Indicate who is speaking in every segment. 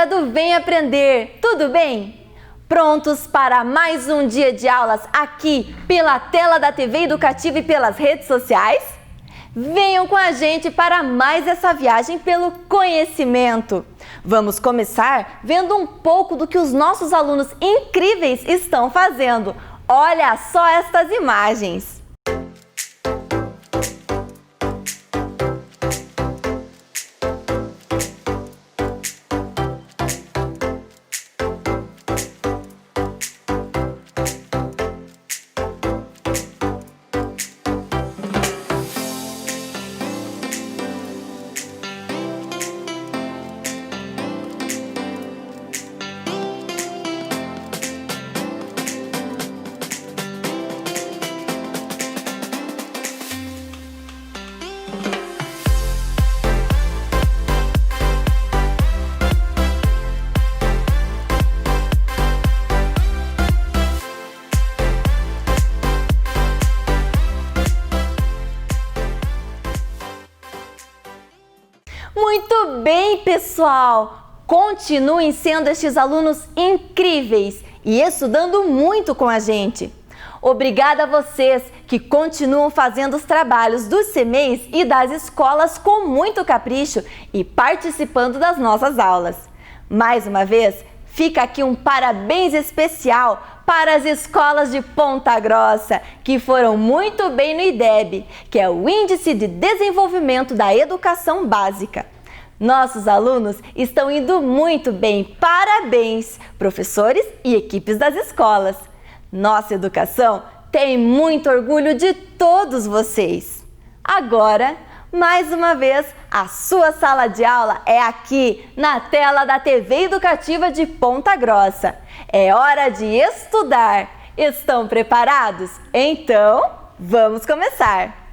Speaker 1: galera do Vem Aprender, tudo bem? Prontos para mais um dia de aulas aqui pela tela da TV Educativa e pelas redes sociais? Venham com a gente para mais essa viagem pelo conhecimento. Vamos começar vendo um pouco do que os nossos alunos incríveis estão fazendo. Olha só estas imagens! Muito bem, pessoal! Continuem sendo estes alunos incríveis e estudando muito com a gente. Obrigada a vocês que continuam fazendo os trabalhos dos CMEIs e das escolas com muito capricho e participando das nossas aulas. Mais uma vez, fica aqui um parabéns especial para as escolas de Ponta Grossa, que foram muito bem no IDEB, que é o Índice de Desenvolvimento da Educação Básica. Nossos alunos estão indo muito bem, parabéns, professores e equipes das escolas. Nossa educação tem muito orgulho de todos vocês. Agora, mais uma vez, a sua sala de aula é aqui na tela da TV Educativa de Ponta Grossa. É hora de estudar. Estão preparados? Então, vamos começar!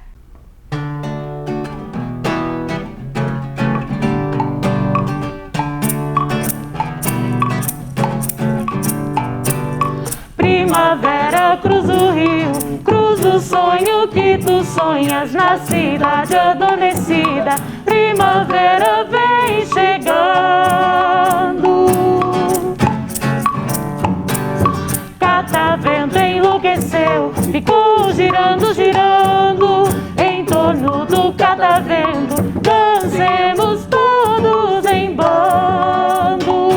Speaker 2: Primavera, cruza o rio, cruza o sonho que tu sonhas na cidade adormecida. Primavera vem chegando, catavento enlouqueceu, ficou girando, girando em torno do catavento. Dancemos todos em bando.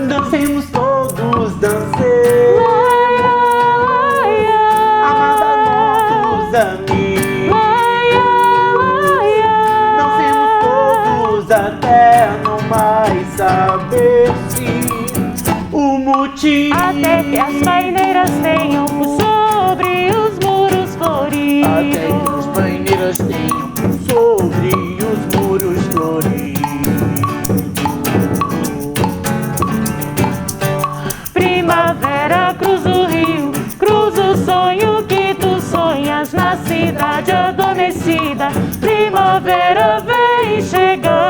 Speaker 3: Dancemos todos, dancemos, amadas nossos amigos. Dancemos todos até não mais saber se o motivo.
Speaker 2: Até que as paineiras tenham por sobre os muros floridos.
Speaker 3: Até que as paineiras tenham por sobre os muros floridos.
Speaker 2: Primavera, cruza o rio, cruza o sonho que tu sonhas na cidade adormecida. Primavera vem chegando,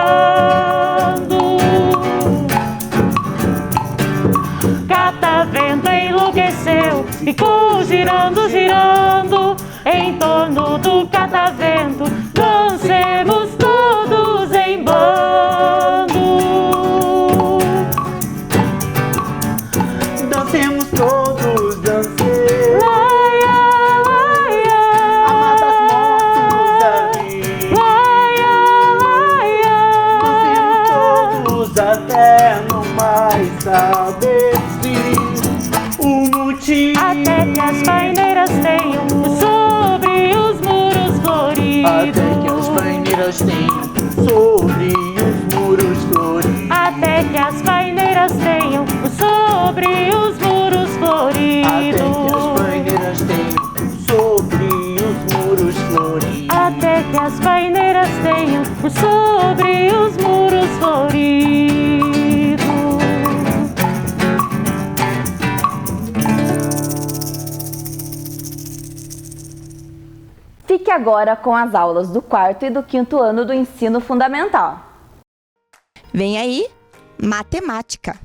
Speaker 2: catavento enlouqueceu, ficou girando, girando em torno do catavento. Dancemos todos em bando.
Speaker 3: Dancemos todos, dancemos, amadas nossos amigos. Dancemos todos até não mais saber se o motivo.
Speaker 2: Até que as paineiras tenham sobre os muros floridos.
Speaker 3: Até que as paineiras tenham sobre os muros floridos.
Speaker 2: Até que as paineiras tenham sobre os muros floridos.
Speaker 3: Até que as paineiras tenham sobre os muros floridos.
Speaker 2: Até que as paineiras tenham sobre os muros floridos.
Speaker 1: Fique agora com as aulas do 4º e do 5º ano do ensino fundamental. Vem aí, matemática.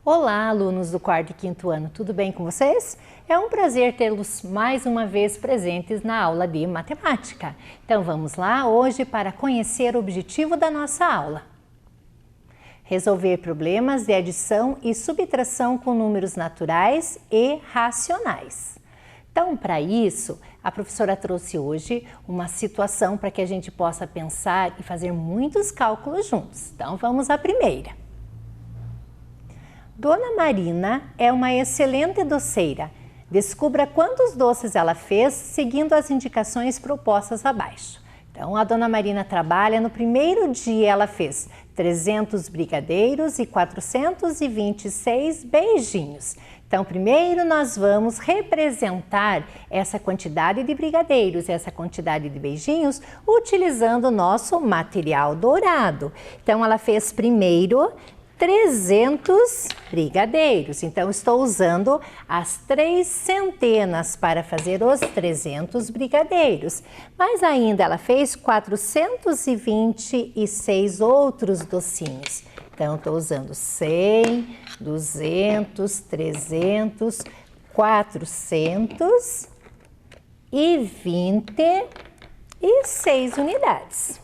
Speaker 4: Olá, alunos do 4º e 5º ano, tudo bem com vocês? É um prazer tê-los mais uma vez presentes na aula de matemática. Então vamos lá hoje para conhecer o objetivo da nossa aula. Resolver problemas de adição e subtração com números naturais e racionais. Então, para isso, a professora trouxe hoje uma situação para que a gente possa pensar e fazer muitos cálculos juntos. Então, vamos à primeira. Dona Marina é uma excelente doceira. Descubra quantos doces ela fez seguindo as indicações propostas abaixo. Então, a Dona Marina trabalha, no primeiro dia ela fez 300 brigadeiros e 426 beijinhos. Então, primeiro nós vamos representar essa quantidade de brigadeiros, essa quantidade de beijinhos, utilizando o nosso material dourado. Então, ela fez primeiro 300 brigadeiros. Então, estou usando as 3 centenas para fazer os 300 brigadeiros. Mas ainda ela fez 426 outros docinhos. Então, estou usando 100, 200, 300, 426 unidades.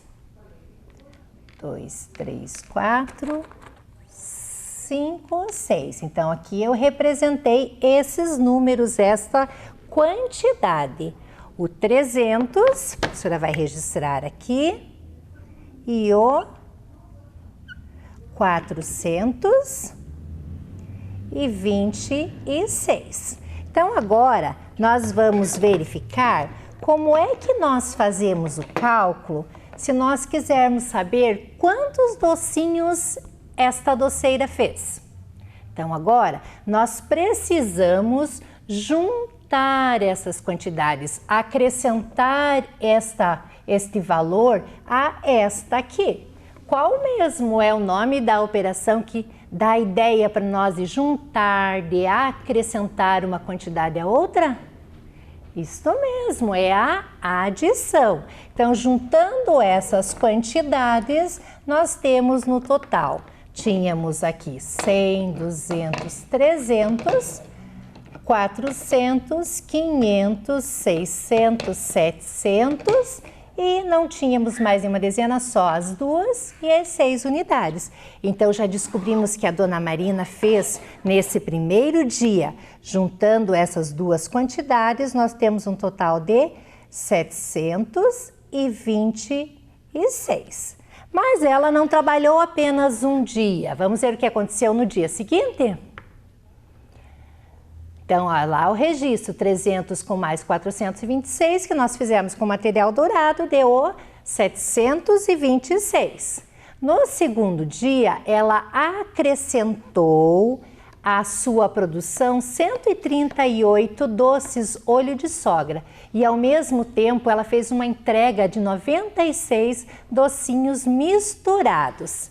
Speaker 4: 2, 3, 4... 5, 6. Então, aqui eu representei esses números, esta quantidade. O 300, a professora vai registrar aqui, e o 426. Então, agora, nós vamos verificar como é que nós fazemos o cálculo se nós quisermos saber quantos docinhos esta doceira fez. Então, agora, nós precisamos juntar essas quantidades, acrescentar este valor a esta aqui. Qual mesmo é o nome da operação que dá a ideia para nós de juntar, de acrescentar uma quantidade a outra? Isso mesmo, é a adição. Então, juntando essas quantidades, nós temos no total. Tínhamos aqui 100, 200, 300, 400, 500, 600, 700 e não tínhamos mais nenhuma dezena, só as 2 e as 6 unidades. Então, já descobrimos que a Dona Marina fez nesse primeiro dia, juntando essas duas quantidades, nós temos um total de 726. Mas ela não trabalhou apenas um dia. Vamos ver o que aconteceu no dia seguinte? Então, olha lá o registro, 300 com mais 426, que nós fizemos com material dourado, deu 726. No segundo dia, ela acrescentou à sua produção 138 doces olho de sogra e ao mesmo tempo ela fez uma entrega de 96 docinhos misturados.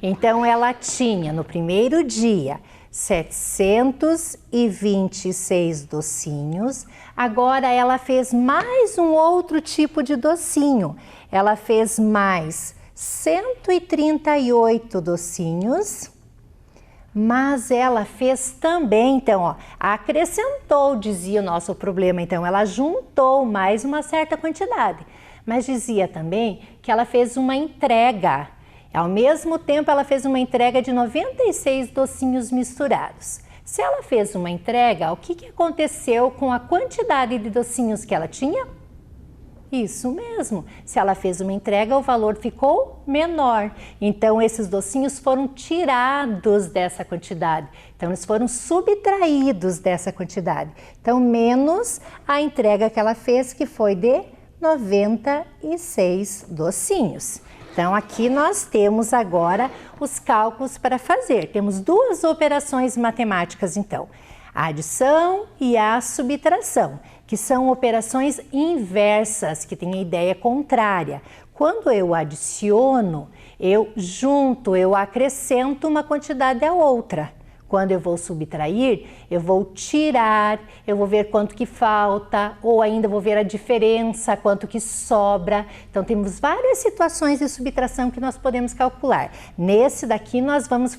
Speaker 4: Então ela tinha no primeiro dia 726 docinhos, agora ela fez mais um outro tipo de docinho, ela fez mais 138 docinhos, mas ela fez também, então, ó, acrescentou, dizia o nosso problema, então ela juntou mais uma certa quantidade, mas dizia também que ela fez uma entrega, ao mesmo tempo ela fez uma entrega de 96 docinhos misturados. Se ela fez uma entrega, o que aconteceu com a quantidade de docinhos que ela tinha? Isso mesmo, se ela fez uma entrega, o valor ficou menor. Então, esses docinhos foram tirados dessa quantidade. Então, eles foram subtraídos dessa quantidade. Então, menos a entrega que ela fez, que foi de 96 docinhos. Então, aqui nós temos agora os cálculos para fazer. Temos duas operações matemáticas, então. A adição e a subtração, que são operações inversas, que têm a ideia contrária. Quando eu adiciono, eu junto, eu acrescento uma quantidade a outra. Quando eu vou subtrair, eu vou tirar, eu vou ver quanto que falta, ou ainda vou ver a diferença, quanto que sobra. Então, temos várias situações de subtração que nós podemos calcular. Nesse daqui,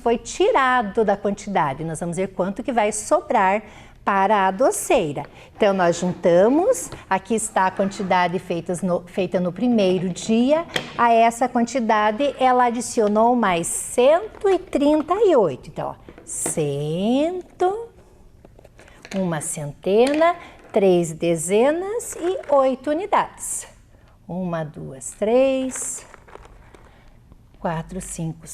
Speaker 4: foi tirado da quantidade, nós vamos ver quanto que vai sobrar para a doceira. Então, nós juntamos, aqui está a quantidade feita no primeiro dia, a essa quantidade ela adicionou mais 138. Então, ó, uma centena, 3 dezenas e 8 unidades. 1, 2, 3, 4, 5,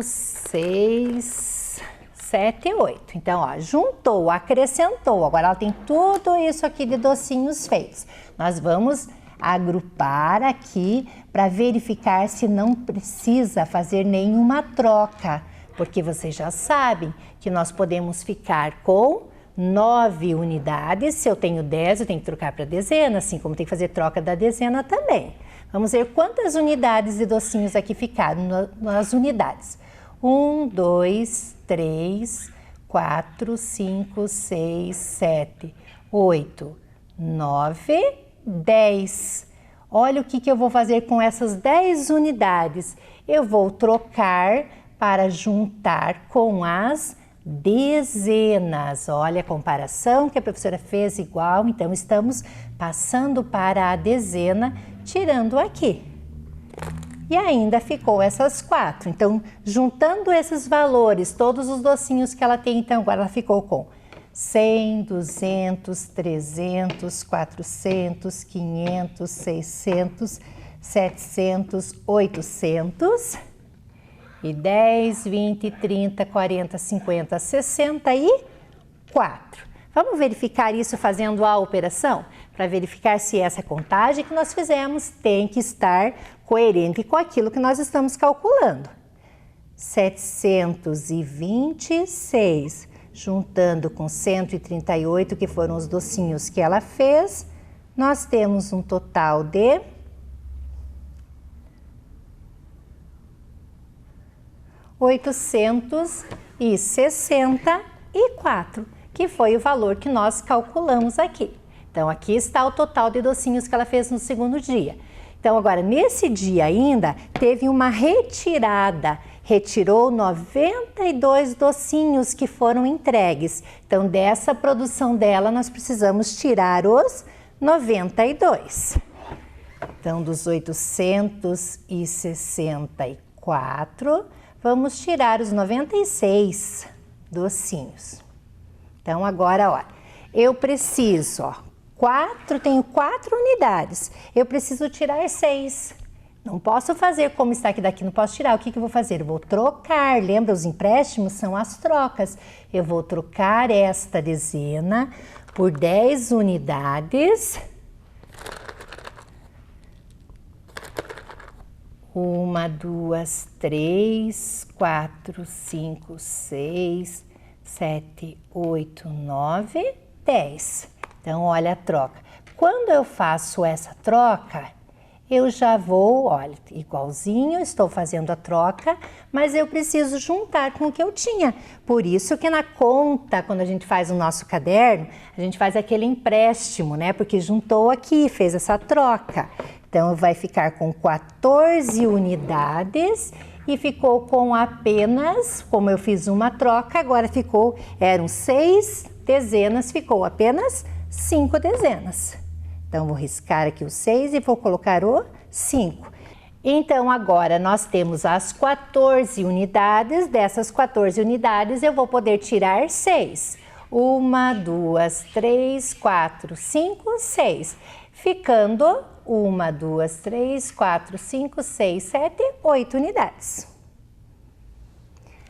Speaker 4: 6, 7, 8. Então, ó, juntou, acrescentou. Agora ela tem tudo isso aqui de docinhos feitos. Nós vamos agrupar aqui para verificar se não precisa fazer nenhuma troca, porque vocês já sabem que nós podemos ficar com 9 unidades. Se eu tenho 10, eu tenho que trocar para dezena, assim como tem que fazer troca da dezena também. Vamos ver quantas unidades de docinhos aqui ficaram nas unidades. 1, 2, 3, 4, 5, 6, 7, 8, 9, 10. Olha o que eu vou fazer com essas 10 unidades. Eu vou trocar para juntar com as dezenas. Olha a comparação que a professora fez igual. Então, estamos passando para a dezena, tirando aqui. E ainda ficou essas 4. Então, juntando esses valores, todos os docinhos que ela tem, então, agora ela ficou com 100, 200, 300, 400, 500, 600, 700, 800, e 10, 20, 30, 40, 50, 64. Vamos verificar isso fazendo a operação? Para verificar se essa contagem que nós fizemos tem que estar coerente com aquilo que nós estamos calculando. 726, juntando com 138, que foram os docinhos que ela fez, nós temos um total de 864, que foi o valor que nós calculamos aqui. Então, aqui está o total de docinhos que ela fez no segundo dia. Então, agora, nesse dia ainda, teve uma retirada. Retirou 92 docinhos que foram entregues. Então, dessa produção dela, nós precisamos tirar os 92. Então, dos 864, vamos tirar os 96 docinhos. Então, agora, ó, eu preciso, ó, tenho 4 unidades, eu preciso tirar 6. Não posso fazer como está aqui daqui, não posso tirar. O que eu vou fazer? Eu vou trocar. Lembra, os empréstimos são as trocas. Eu vou trocar esta dezena por 10 unidades. 1, 2, 3, 4, 5, 6, 7, 8, 9, 10. Então, olha a troca. Quando eu faço essa troca, eu já vou, olha, igualzinho, estou fazendo a troca, mas eu preciso juntar com o que eu tinha. Por isso que na conta, quando a gente faz o nosso caderno, a gente faz aquele empréstimo, né? Porque juntou aqui, fez essa troca. Então, vai ficar com 14 unidades e ficou com apenas, como eu fiz uma troca, agora eram 6 dezenas, ficou apenas 5 dezenas. Então, vou riscar aqui o 6 e vou colocar o 5. Então, agora nós temos as 14 unidades. Dessas 14 unidades, eu vou poder tirar 6. 1, 2, 3, 4, 5, 6. Ficando 1, 2, 3, 4, 5, 6, 7, 8 unidades.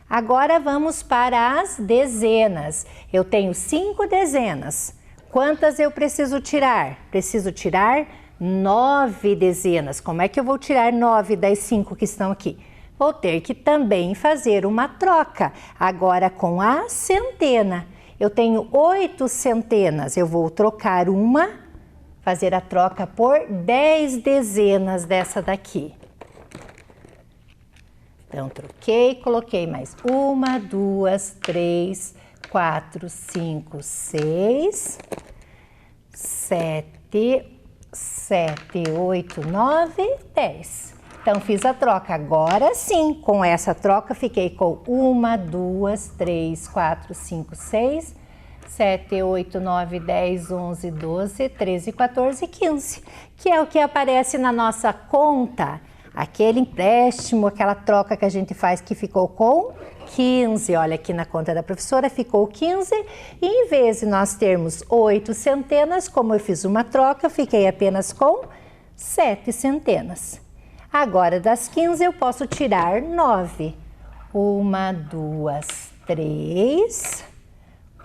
Speaker 4: Agora, vamos para as dezenas. Eu tenho 5 dezenas. Quantas eu preciso tirar? Preciso tirar 9 dezenas. Como é que eu vou tirar 9 das 5 que estão aqui? Vou ter que também fazer uma troca, agora com a centena. Eu tenho 8 centenas, eu vou trocar uma, fazer a troca por 10 dezenas dessa daqui. Então, troquei, coloquei mais 1, 2, 3, 4, 5, 6, 7, 8, 9, 10. Então, fiz a troca. Agora sim, com essa troca, fiquei com 1, 2, 3, 4, 5, 6, 7, 8, 9, 10, 11, 12, 13, 14, 15. Que é o que aparece na nossa conta. Aquele empréstimo, aquela troca que a gente faz que ficou com 15. Olha, aqui na conta da professora ficou 15. E em vez de nós termos 8 centenas, como eu fiz uma troca, eu fiquei apenas com 7 centenas. Agora, das 15 eu posso tirar 9. 1, 2, 3,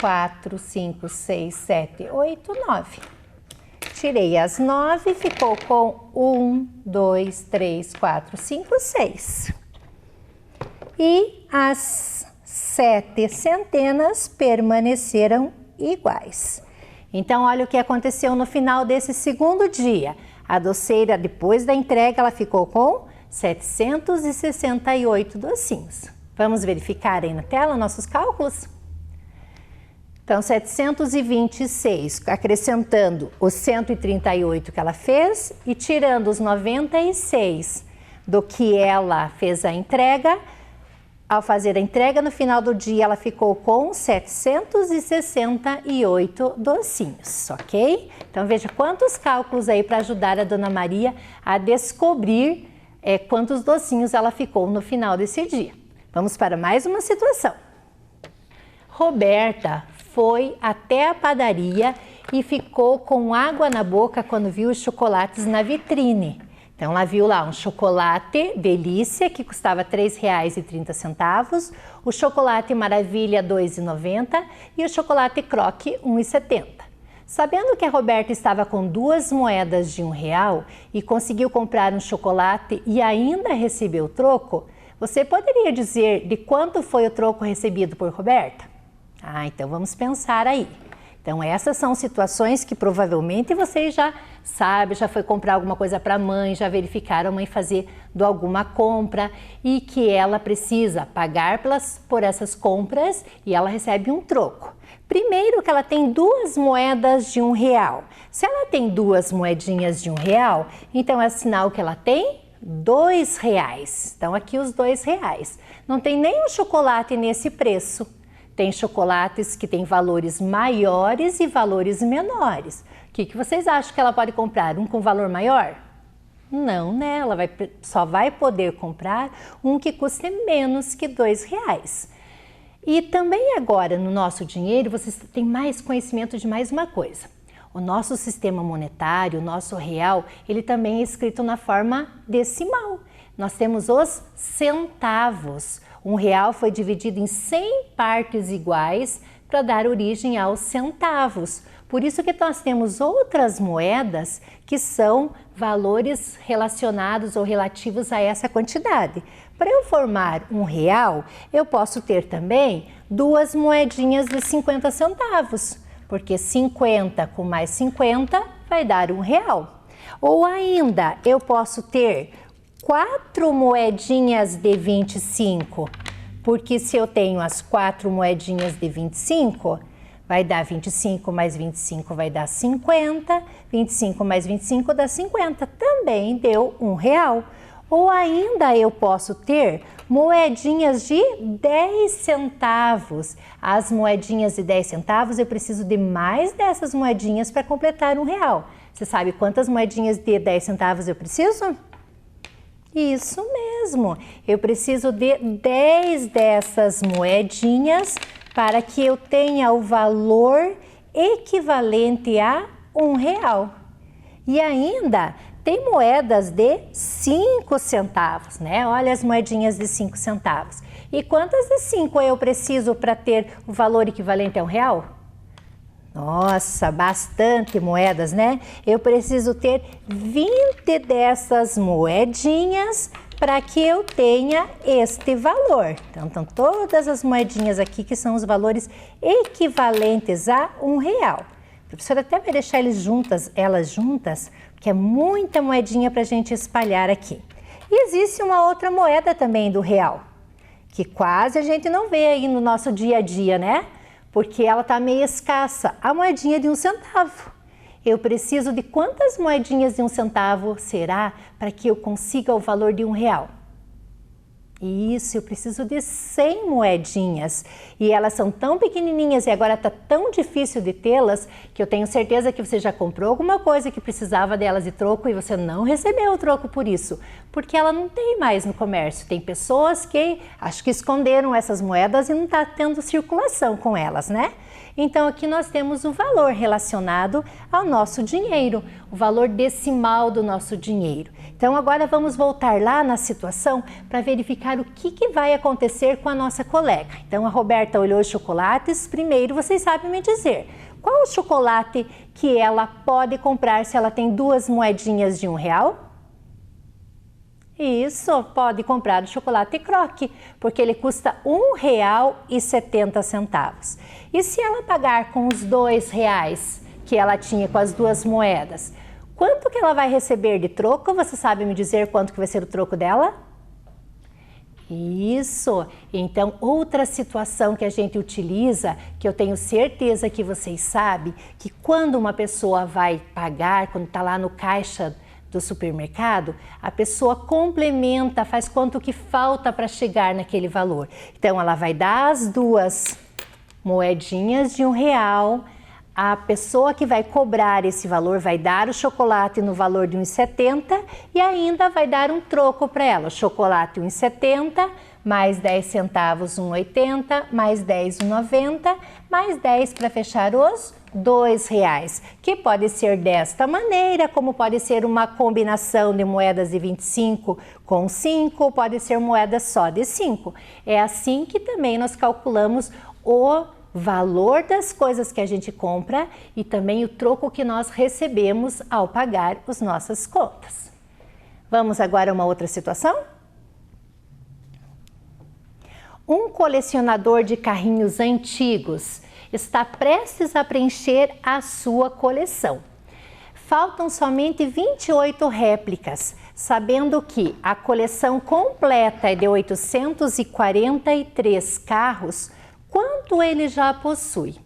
Speaker 4: 4, 5, 6, 7, 8, 9. Tirei as 9, ficou com 1, 2, 3, 4, 5, 6. E as 7 centenas permaneceram iguais. Então, olha o que aconteceu no final desse segundo dia. A doceira, depois da entrega, ela ficou com 768 docinhos. Vamos verificar aí na tela nossos cálculos? Então, 726, acrescentando os 138 que ela fez e tirando os 96 do que ela fez a entrega. Ao fazer a entrega, no final do dia, ela ficou com 768 docinhos, ok? Então, veja quantos cálculos aí para ajudar a Dona Maria a descobrir quantos docinhos ela ficou no final desse dia. Vamos para mais uma situação. Roberta foi até a padaria e ficou com água na boca quando viu os chocolates na vitrine. Então, ela viu lá um chocolate Delícia, que custava R$ 3,30, o chocolate Maravilha, R$ 2,90 e o chocolate Croque, R$ 1,70. Sabendo que a Roberta estava com 2 moedas de R$1 e conseguiu comprar um chocolate e ainda recebeu o troco, você poderia dizer de quanto foi o troco recebido por Roberta? Então vamos pensar aí. Então essas são situações que provavelmente vocês já sabem, já foi comprar alguma coisa para a mãe, já verificaram a mãe fazer alguma compra e que ela precisa pagar por essas compras e ela recebe um troco. Primeiro que ela tem 2 moedas de R$1. Se ela tem 2 moedinhas de R$1, então é sinal que ela tem R$2. Então aqui os R$2. Não tem nenhum chocolate nesse preço. Tem chocolates que têm valores maiores e valores menores. O que vocês acham que ela pode comprar? Um com valor maior? Não, né? Ela só vai poder comprar um que custe menos que R$2. E também agora no nosso dinheiro vocês têm mais conhecimento de mais uma coisa. O nosso sistema monetário, o nosso real, ele também é escrito na forma decimal. Nós temos os centavos. R$1 foi dividido em 100 partes iguais para dar origem aos centavos. Por isso que nós temos outras moedas que são valores relacionados ou relativos a essa quantidade. Para eu formar R$1, eu posso ter também 2 moedinhas de 50 centavos, porque 50 com mais 50 vai dar R$1. Ou ainda, eu posso ter 4 moedinhas de 25, porque se eu tenho as 4 moedinhas de 25, vai dar 25 mais 25 vai dar 50, 25 mais 25 dá 50, também deu R$1. Ou ainda eu posso ter moedinhas de 10 centavos. As moedinhas de 10 centavos eu preciso de mais dessas moedinhas para completar R$1. Você sabe quantas moedinhas de 10 centavos eu preciso? Isso mesmo, eu preciso de 10 dessas moedinhas para que eu tenha o valor equivalente a R$1. E ainda tem moedas de 5 centavos, né? Olha as moedinhas de 5 centavos. E quantas de 5 eu preciso para ter o valor equivalente a R$1? Nossa, bastante moedas, né? Eu preciso ter 20 dessas moedinhas para que eu tenha este valor. Então, estão todas as moedinhas aqui que são os valores equivalentes a R$1. A professora até vai deixar elas juntas, porque é muita moedinha para a gente espalhar aqui. E existe uma outra moeda também do real, que quase a gente não vê aí no nosso dia a dia, né? Porque ela está meio escassa, a moedinha de 1 centavo. Eu preciso de quantas moedinhas de 1 centavo será para que eu consiga o valor de R$1? Isso, eu preciso de 100 moedinhas e elas são tão pequenininhas e agora está tão difícil de tê-las que eu tenho certeza que você já comprou alguma coisa que precisava delas de troco e você não recebeu o troco por isso, porque ela não tem mais no comércio. Tem pessoas que acho que esconderam essas moedas e não está tendo circulação com elas, né? Então aqui nós temos o valor relacionado ao nosso dinheiro, o valor decimal do nosso dinheiro. Então agora vamos voltar lá na situação para verificar o que vai acontecer com a nossa colega. Então a Roberta olhou os chocolates, primeiro vocês sabem me dizer, qual o chocolate que ela pode comprar se ela tem 2 moedinhas de R$1? Isso, pode comprar o chocolate Croque, porque ele custa R$1,70. E se ela pagar com os R$2 que ela tinha com as 2 moedas, quanto que ela vai receber de troco? Você sabe me dizer quanto que vai ser o troco dela? Isso! Então, outra situação que a gente utiliza, que eu tenho certeza que vocês sabem, que quando uma pessoa vai pagar, quando está lá no caixa do supermercado, a pessoa complementa, faz quanto que falta para chegar naquele valor. Então, ela vai dar as 2 moedinhas de R$1, a pessoa que vai cobrar esse valor vai dar o chocolate no valor de R$1,70 e ainda vai dar um troco para ela. O chocolate R$1,70, mais 10 centavos R$1,80, mais 10 R$1,90, mais 10 para fechar os R$2, que pode ser desta maneira, como pode ser uma combinação de moedas de 25 com 5, pode ser moeda só de 5. É assim que também nós calculamos o valor das coisas que a gente compra e também o troco que nós recebemos ao pagar as nossas contas. Vamos agora a uma outra situação? Um colecionador de carrinhos antigos está prestes a preencher a sua coleção. Faltam somente 28 réplicas, sabendo que a coleção completa é de 843 carros, quanto ele já possui.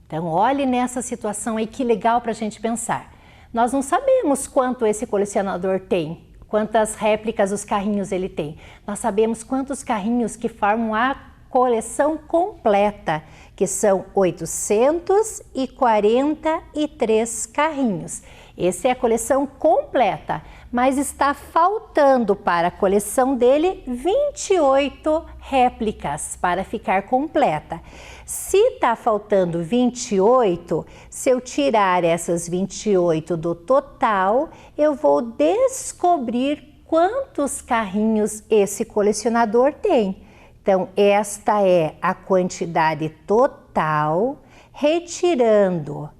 Speaker 4: Então, olhe nessa situação aí, que legal para a gente pensar. Nós não sabemos quanto esse colecionador tem, quantas réplicas os carrinhos ele tem. Nós sabemos quantos carrinhos que formam a coleção completa, que são 843 carrinhos. Essa é a coleção completa, mas está faltando para a coleção dele 28 réplicas para ficar completa. Se está faltando 28, se eu tirar essas 28 do total, eu vou descobrir quantos carrinhos esse colecionador tem. Então, esta é a quantidade total, retirando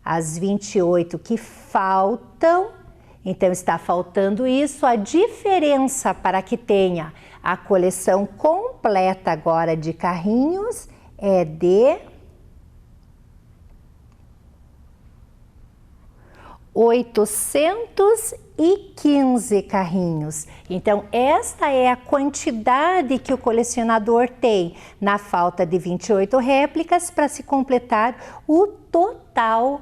Speaker 4: as 28 que faltam. Então, está faltando isso. A diferença para que tenha a coleção completa agora de carrinhos é de 815 carrinhos. Então, esta é a quantidade que o colecionador tem na falta de 28 réplicas para se completar o total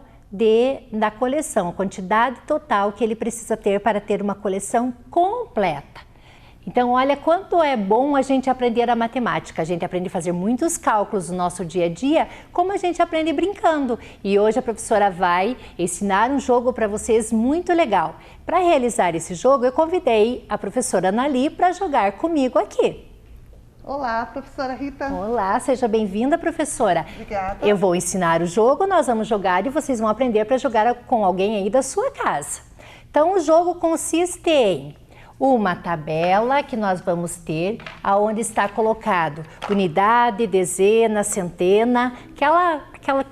Speaker 4: da coleção, a quantidade total que ele precisa ter para ter uma coleção completa. Então, olha quanto é bom a gente aprender a matemática. A gente aprende a fazer muitos cálculos no nosso dia a dia, como a gente aprende brincando. E hoje a professora vai ensinar um jogo para vocês muito legal. Para realizar esse jogo, eu convidei a professora Anali para jogar comigo aqui.
Speaker 5: Olá, professora Rita.
Speaker 4: Olá, seja bem-vinda, professora.
Speaker 5: Obrigada.
Speaker 4: Eu vou ensinar o jogo, nós vamos jogar e vocês vão aprender para jogar com alguém aí da sua casa. Então, o jogo consiste em uma tabela que nós vamos ter, aonde está colocado unidade, dezena, centena, aquela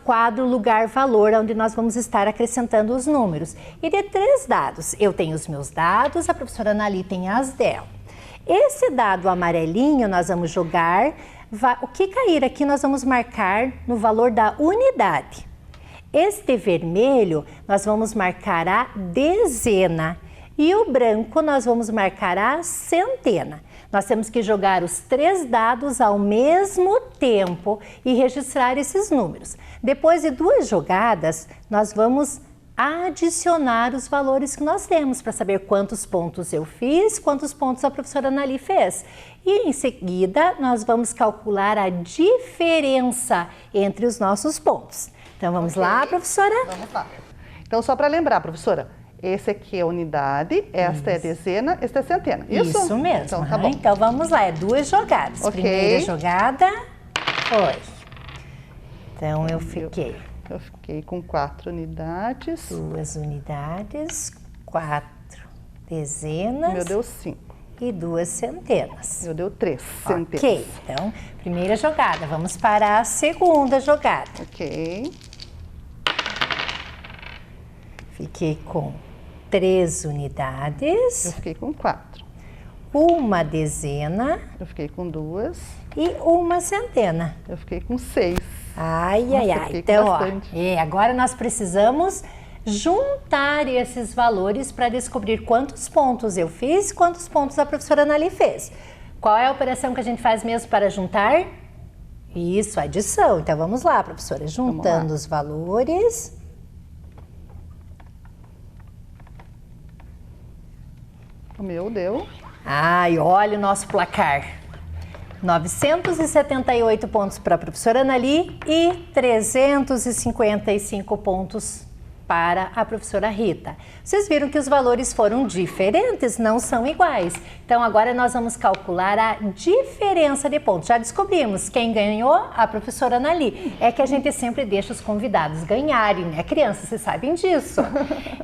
Speaker 4: quadro, lugar, valor, onde nós vamos estar acrescentando os números. E de 3 dados. Eu tenho os meus dados, a professora Anali tem as dela. Esse dado amarelinho nós vamos jogar, o que cair aqui nós vamos marcar no valor da unidade. Este vermelho nós vamos marcar a dezena E o branco nós vamos marcar a centena. Nós temos que jogar os 3 dados ao mesmo tempo e registrar esses números. Depois de 2 jogadas, nós vamos adicionar os valores que nós temos para saber quantos pontos eu fiz, quantos pontos a professora Anali fez. E em seguida, nós vamos calcular a diferença entre os nossos pontos. Então, vamos lá, professora?
Speaker 5: Vamos lá. Então, só para lembrar, professora, esse aqui é unidade, esta é dezena, esta é centena.
Speaker 4: Isso mesmo.
Speaker 5: Então, tá bom.
Speaker 4: Então, vamos lá, é 2 jogadas.
Speaker 5: Ok.
Speaker 4: Primeira jogada foi. Então, eu fiquei
Speaker 5: com 4 unidades.
Speaker 4: 2 unidades, 4 dezenas.
Speaker 5: Meu deu 5.
Speaker 4: E 2 centenas.
Speaker 5: Meu deu 3 centenas.
Speaker 4: Ok, então, primeira jogada. Vamos para a segunda jogada.
Speaker 5: Ok.
Speaker 4: Fiquei com 3 unidades.
Speaker 5: Eu fiquei com 4.
Speaker 4: 1 dezena.
Speaker 5: Eu fiquei com 2.
Speaker 4: E 1 centena.
Speaker 5: Eu fiquei com 6.
Speaker 4: Ai,
Speaker 5: Nossa,
Speaker 4: ai, ai.
Speaker 5: fiquei
Speaker 4: Então,
Speaker 5: com
Speaker 4: ó,
Speaker 5: bastante.
Speaker 4: agora nós precisamos juntar esses valores para descobrir quantos pontos eu fiz, quantos pontos a professora Anali fez. Qual é a operação que a gente faz mesmo para juntar? Isso, adição. Então, vamos lá, professora. Juntando os valores.
Speaker 5: O meu deu.
Speaker 4: Ai, olha o nosso placar. 978 pontos para a professora Anali e 355 pontos para a professora Rita. Vocês viram que os valores foram diferentes, não são iguais. Então, agora nós vamos calcular a diferença de pontos. Já descobrimos quem ganhou? A professora Anali. É que a gente sempre deixa os convidados ganharem, né, crianças? Vocês sabem disso.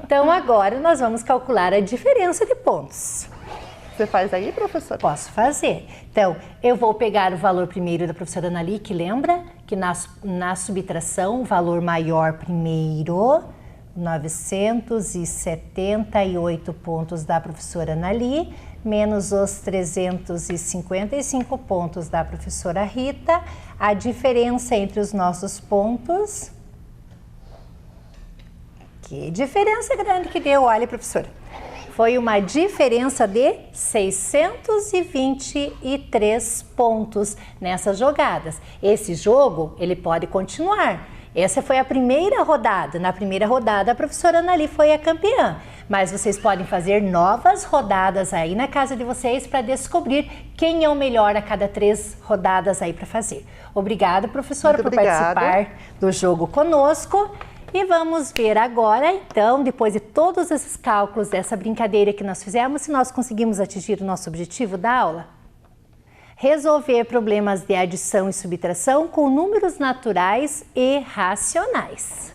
Speaker 4: Então, agora nós vamos calcular a diferença de pontos.
Speaker 5: Você faz aí, professora?
Speaker 4: Posso fazer. Então, eu vou pegar o valor primeiro da professora Anali, que lembra que na subtração, o valor maior primeiro, 978 pontos da professora Anali, menos os 355 pontos da professora Rita, a diferença entre os nossos pontos. Que diferença grande que deu, olha, professora. Foi uma diferença de 623 pontos nessas jogadas. Esse jogo, ele pode continuar. Essa foi a primeira rodada. Na primeira rodada, a professora Anali foi a campeã. Mas vocês podem fazer novas rodadas aí na casa de vocês para descobrir quem é o melhor a cada 3 rodadas aí para fazer. Obrigada, professora, por participar do jogo conosco. E vamos ver agora, então, depois de todos esses cálculos dessa brincadeira que nós fizemos, se nós conseguimos atingir o nosso objetivo da aula. Resolver problemas de adição e subtração com números naturais e racionais.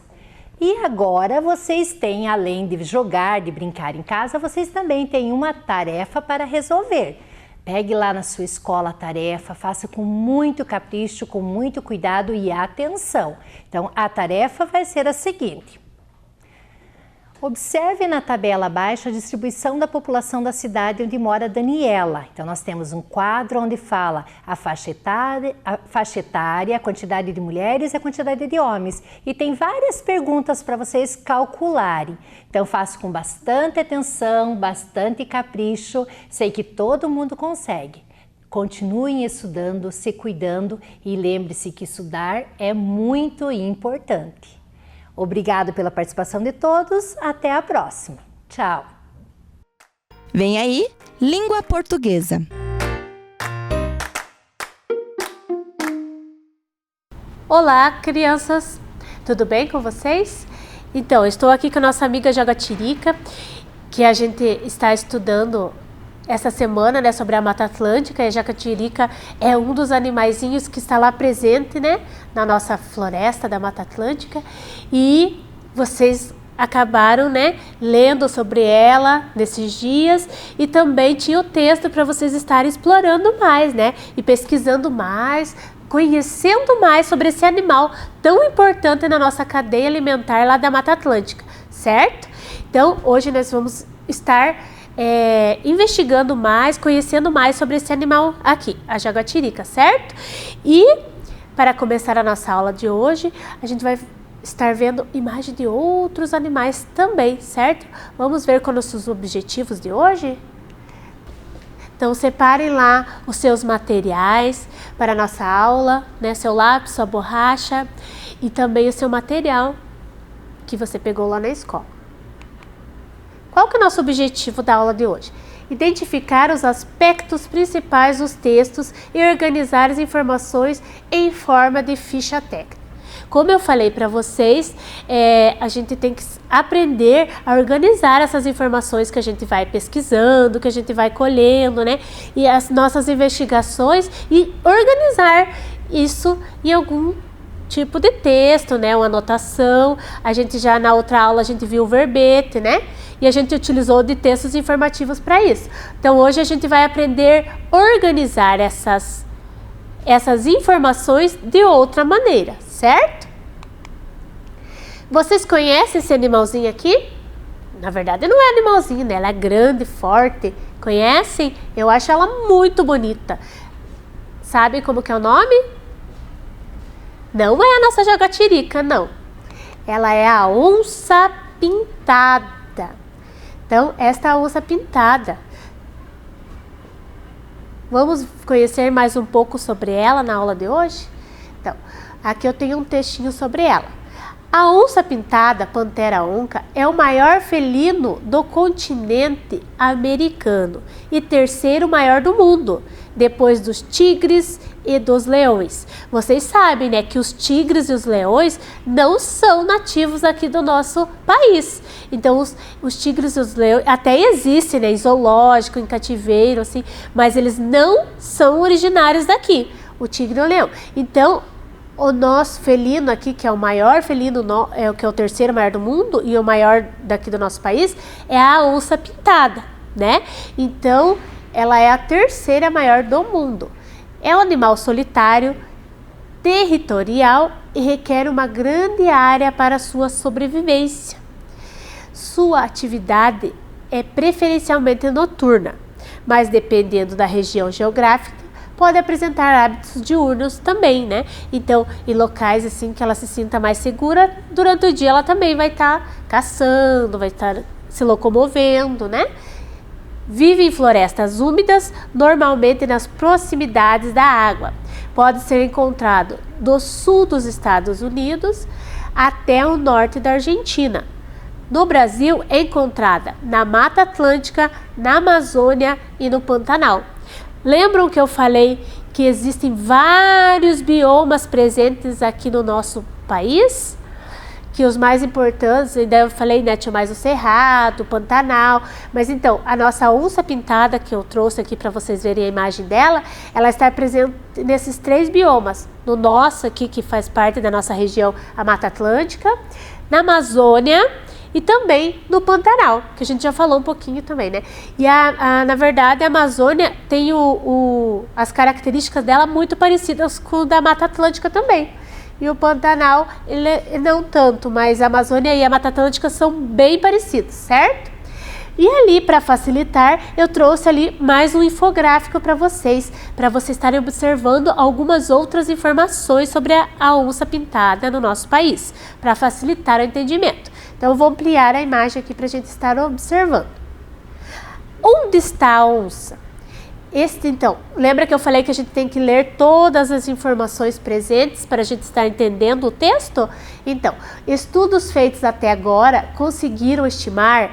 Speaker 4: E agora vocês têm, além de jogar, de brincar em casa, vocês também têm uma tarefa para resolver. Pegue lá na sua escola a tarefa, faça com muito capricho, com muito cuidado e atenção. Então, a tarefa vai ser a seguinte. Observe na tabela abaixo a distribuição da população da cidade onde mora Daniela. Então, nós temos um quadro onde fala a faixa etária, a quantidade de mulheres e a quantidade de homens. E tem várias perguntas para vocês calcularem. Então, faço com bastante atenção, bastante capricho. Sei que todo mundo consegue. Continuem estudando, se cuidando e lembre-se que estudar é muito importante. Obrigado pela participação de todos. Até a próxima. Tchau.
Speaker 1: Vem aí, Língua Portuguesa.
Speaker 2: Olá, crianças! Tudo bem com vocês? Então, estou aqui com a nossa amiga Jaguatirica, que a gente está estudando essa semana, né, sobre a Mata Atlântica. E a Jaguatirica é um dos animaizinhos que está lá presente, né, na nossa floresta da Mata Atlântica. E vocês acabaram, né, lendo sobre ela nesses dias e também tinha o texto para vocês estarem explorando mais, né, e pesquisando mais, conhecendo mais sobre esse animal tão importante na nossa cadeia alimentar lá da Mata Atlântica, certo? Então, hoje nós vamos estar investigando mais, conhecendo mais sobre esse animal aqui, a jaguatirica, certo? E para começar a nossa aula de hoje, a gente vai estar vendo imagem de outros animais também, certo? Vamos ver quais são os objetivos de hoje? Então, separem lá os seus materiais para a nossa aula, né? Seu lápis, sua borracha e também o seu material que você pegou lá na escola. Qual que é o nosso objetivo da aula de hoje? Identificar os aspectos principais dos textos e organizar as informações em forma de ficha técnica. Como eu falei para vocês, a gente tem que aprender a organizar essas informações que a gente vai pesquisando, que a gente vai colhendo, né? E as nossas investigações e organizar isso em algum tipo de texto, né? Uma anotação. A gente já na outra aula a gente viu o verbete, né? E a gente utilizou de textos informativos para isso. Então hoje a gente vai aprender a organizar essas informações de outra maneira, certo? Vocês conhecem esse animalzinho aqui? Na verdade não é animalzinho, né? Ela é grande, forte. Conhecem? Eu acho ela muito bonita. Sabe como que é o nome? Não é a nossa jaguatirica, não. Ela é a onça pintada. Então, esta é a onça pintada. Vamos conhecer mais um pouco sobre ela na aula de hoje? Então, aqui eu tenho um textinho sobre ela. A onça pintada, Panthera onca, é o maior felino do continente americano e terceiro maior do mundo, depois dos tigres e dos leões. Vocês sabem, né, que os tigres e os leões não são nativos aqui do nosso país. Então, os tigres e os leões até existem, né, em zoológico, em cativeiro, assim, mas eles não são originários daqui, o tigre e o leão. Então, o nosso felino aqui, que é o maior felino, que é o terceiro maior do mundo e o maior daqui do nosso país, é a onça pintada, né? Então, ela é a terceira maior do mundo. É um animal solitário, territorial e requer uma grande área para sua sobrevivência. Sua atividade é preferencialmente noturna, mas dependendo da região geográfica, pode apresentar hábitos diurnos também, né? Então, em locais assim que ela se sinta mais segura, durante o dia ela também vai estar caçando, vai estar se locomovendo, né? Vive em florestas úmidas, normalmente nas proximidades da água. Pode ser encontrado do sul dos Estados Unidos até o norte da Argentina. No Brasil, é encontrada na Mata Atlântica, na Amazônia e no Pantanal. Lembram que eu falei que existem vários biomas presentes aqui no nosso país? Que os mais importantes, ainda eu falei, né, tinha mais o Cerrado, o Pantanal, mas então, a nossa onça pintada que eu trouxe aqui para vocês verem a imagem dela, ela está presente nesses 3 biomas, no nosso aqui, que faz parte da nossa região, a Mata Atlântica, na Amazônia e também no Pantanal, que a gente já falou um pouquinho também, né? E na verdade a Amazônia tem as características dela muito parecidas com o da Mata Atlântica também. E o Pantanal, ele não tanto, mas a Amazônia e a Mata Atlântica são bem parecidos, certo? E ali, para facilitar, eu trouxe ali mais um infográfico para vocês estarem observando algumas outras informações sobre a onça pintada no nosso país, para facilitar o entendimento. Então, eu vou ampliar a imagem aqui para a gente estar observando. Onde está a onça? Então, lembra que eu falei que a gente tem que ler todas as informações presentes para a gente estar entendendo o texto? Então, estudos feitos até agora conseguiram estimar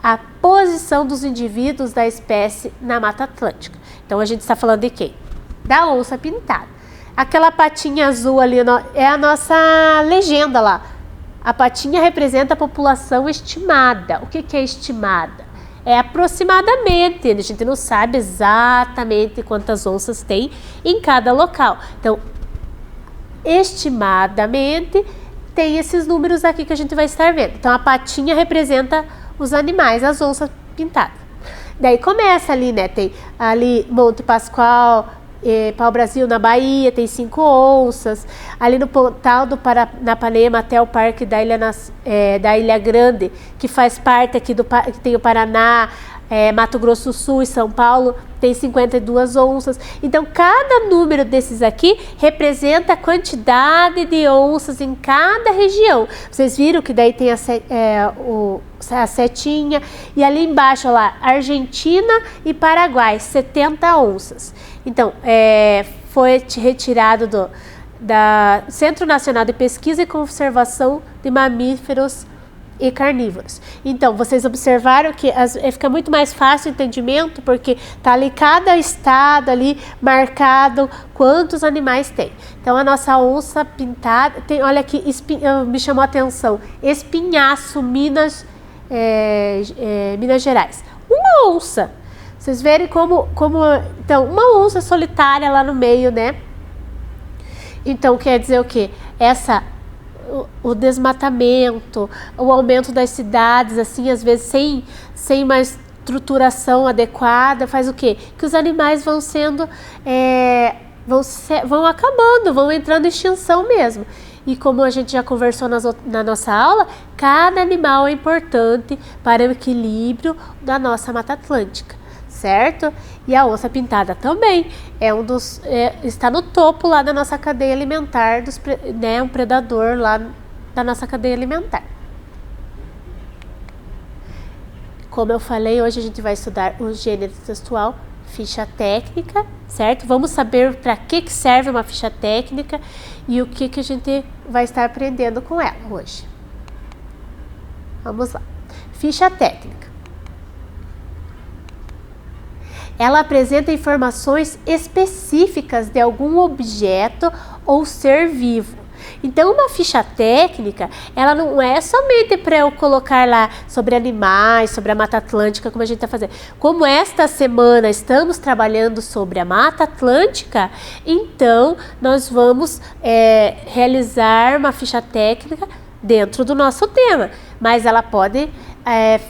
Speaker 2: a posição dos indivíduos da espécie na Mata Atlântica. Então, a gente está falando de quem? Da onça pintada. Aquela patinha azul ali é a nossa legenda lá. A patinha representa a população estimada. O que é estimada? É aproximadamente, a gente não sabe exatamente quantas onças tem em cada local. Então, estimadamente, tem esses números aqui que a gente vai estar vendo. Então, a patinha representa os animais, as onças pintadas. Daí começa ali, né? Tem ali Monte Pascoal, Pau-Brasil na Bahia, tem 5 onças. Ali no Pontal do Paranapanema até o Parque da Ilha Grande, que faz parte aqui que tem o Paraná, Mato Grosso do Sul e São Paulo tem 52 onças. Então, cada número desses aqui representa a quantidade de onças em cada região. Vocês viram que daí tem a setinha, e ali embaixo, ó lá, Argentina e Paraguai, 70 onças. Então, foi retirado do Centro Nacional de Pesquisa e Conservação de Mamíferos e Carnívoros. Então, vocês observaram que fica muito mais fácil o entendimento, porque tá ali cada estado ali marcado quantos animais tem. Então, a nossa onça pintada, olha aqui, me chamou a atenção, Espinhaço, Minas Gerais. Uma onça. Vocês verem como então, uma onça solitária lá no meio, né? Então, quer dizer o quê? O desmatamento, o aumento das cidades, assim, às vezes sem uma estruturação adequada, faz o quê? Que os animais vão sendo, vão acabando, vão entrando em extinção mesmo. E como a gente já conversou na nossa aula, cada animal é importante para o equilíbrio da nossa Mata Atlântica, certo? E a onça pintada também está no topo lá da nossa cadeia alimentar, um predador lá da nossa cadeia alimentar. Como eu falei, hoje a gente vai estudar o gênero textual, ficha técnica, certo? Vamos saber para que serve uma ficha técnica e o que a gente vai estar aprendendo com ela hoje. Vamos lá. Ficha técnica. Ela apresenta informações específicas de algum objeto ou ser vivo. Então, uma ficha técnica, ela não é somente para eu colocar lá sobre animais, sobre a Mata Atlântica, como a gente está fazendo. Como esta semana estamos trabalhando sobre a Mata Atlântica, então nós vamos realizar uma ficha técnica dentro do nosso tema. Mas ela pode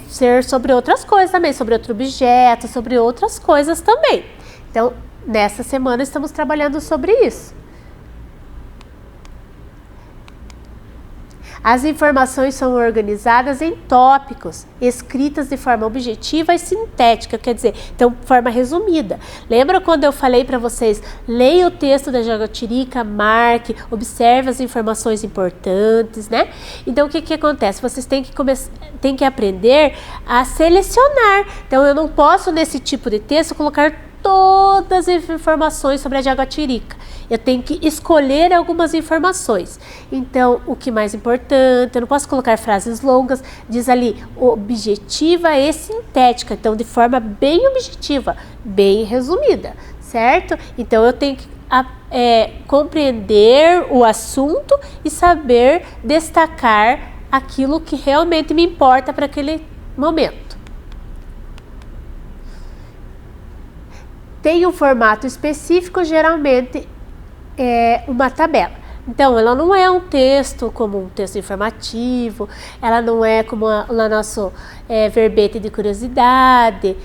Speaker 2: ser sobre outras coisas também, sobre outro objeto, sobre outras coisas também. Então, nessa semana estamos trabalhando sobre isso. As informações são organizadas em tópicos, escritas de forma objetiva e sintética, quer dizer, então, de forma resumida. Lembra quando eu falei para vocês, leia o texto da Jaguatirica, marque, observe as informações importantes, né? Então, o que acontece? Vocês têm que aprender a selecionar. Então, eu não posso, nesse tipo de texto, colocar todas as informações sobre a Jaguatirica. Eu tenho que escolher algumas informações. Então, o que mais importante, eu não posso colocar frases longas, diz ali, objetiva e sintética. Então, de forma bem objetiva, bem resumida, certo? Então, eu tenho que compreender o assunto e saber destacar aquilo que realmente me importa para aquele momento. Tem um formato específico, geralmente uma tabela. Então, ela não é um texto como um texto informativo, ela não é como o nosso verbete de curiosidade,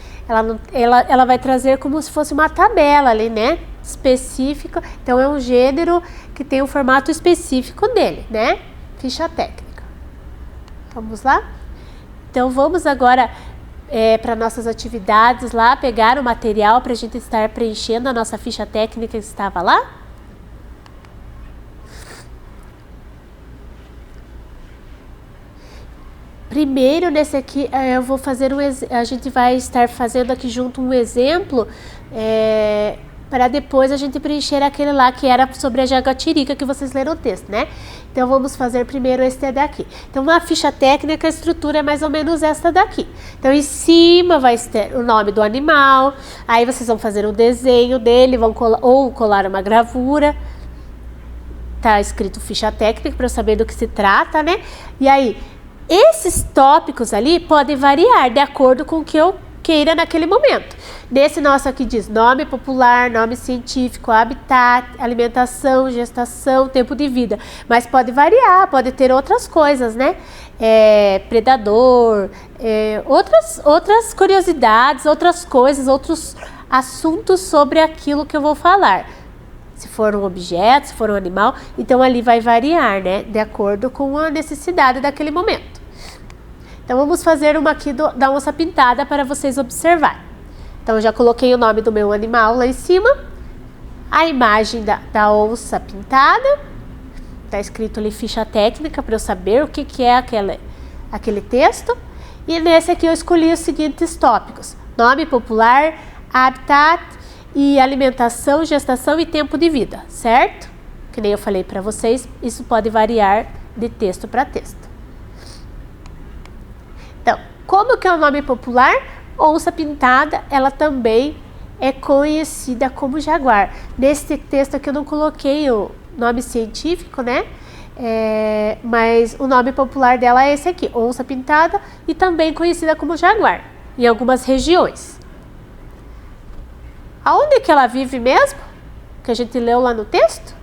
Speaker 2: ela vai trazer como se fosse uma tabela ali, né? Específica. Então, é um gênero que tem um formato específico dele, né? Ficha técnica. Vamos lá? Então, vamos agora para nossas atividades lá, pegar o material para a gente estar preenchendo a nossa ficha técnica que estava lá. Primeiro, nesse aqui, eu vou fazer a gente vai estar fazendo aqui junto um exemplo, para depois a gente preencher aquele lá que era sobre a Jaguatirica que vocês leram o texto, né? Então, vamos fazer primeiro esse daqui. Então, uma ficha técnica, a estrutura é mais ou menos essa daqui. Então, em cima vai ter o nome do animal, aí vocês vão fazer um desenho dele, vão colar uma gravura. Tá escrito ficha técnica para eu saber do que se trata, né? E aí, esses tópicos ali podem variar de acordo com o que eu queira naquele momento. Nesse nosso aqui diz nome popular, nome científico, habitat, alimentação, gestação, tempo de vida. Mas pode variar, pode ter outras coisas, né? Predador, outras curiosidades, outras coisas, outros assuntos sobre aquilo que eu vou falar. Se for um objeto, se for um animal, então ali vai variar, né? De acordo com a necessidade daquele momento. Então vamos fazer uma aqui da onça pintada para vocês observarem. Então eu já coloquei o nome do meu animal lá em cima, a imagem da onça pintada, está escrito ali ficha técnica para eu saber o que é aquele texto. E nesse aqui eu escolhi os seguintes tópicos: nome popular, habitat e alimentação, gestação e tempo de vida, certo? Que nem eu falei para vocês, isso pode variar de texto para texto. Então, como que é o nome popular? Onça pintada, ela também é conhecida como jaguar. Nesse texto aqui eu não coloquei o nome científico, né? Mas o nome popular dela é esse aqui, onça pintada, e também conhecida como jaguar, em algumas regiões. Aonde que ela vive mesmo? Que a gente leu lá no texto?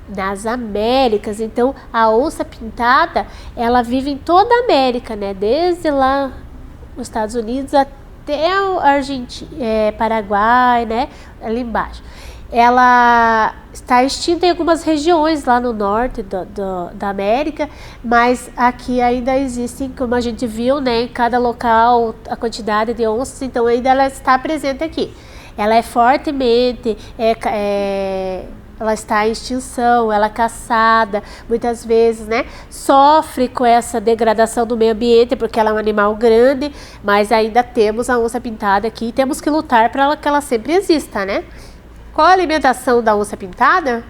Speaker 2: Nas Américas. Então a onça pintada, ela vive em toda a América, né? Desde lá nos Estados Unidos até o Argentina, Paraguai, né? Ali embaixo. Ela está extinta em algumas regiões lá no norte da América, mas aqui ainda existem, como a gente viu, né? Em cada local a quantidade de onças, então ainda ela está presente aqui. Ela é fortemente ela está em extinção, ela é caçada, muitas vezes, né, sofre com essa degradação do meio ambiente, porque ela é um animal grande, mas ainda temos a onça pintada aqui e temos que lutar para que ela sempre exista, né? Qual a alimentação da onça pintada?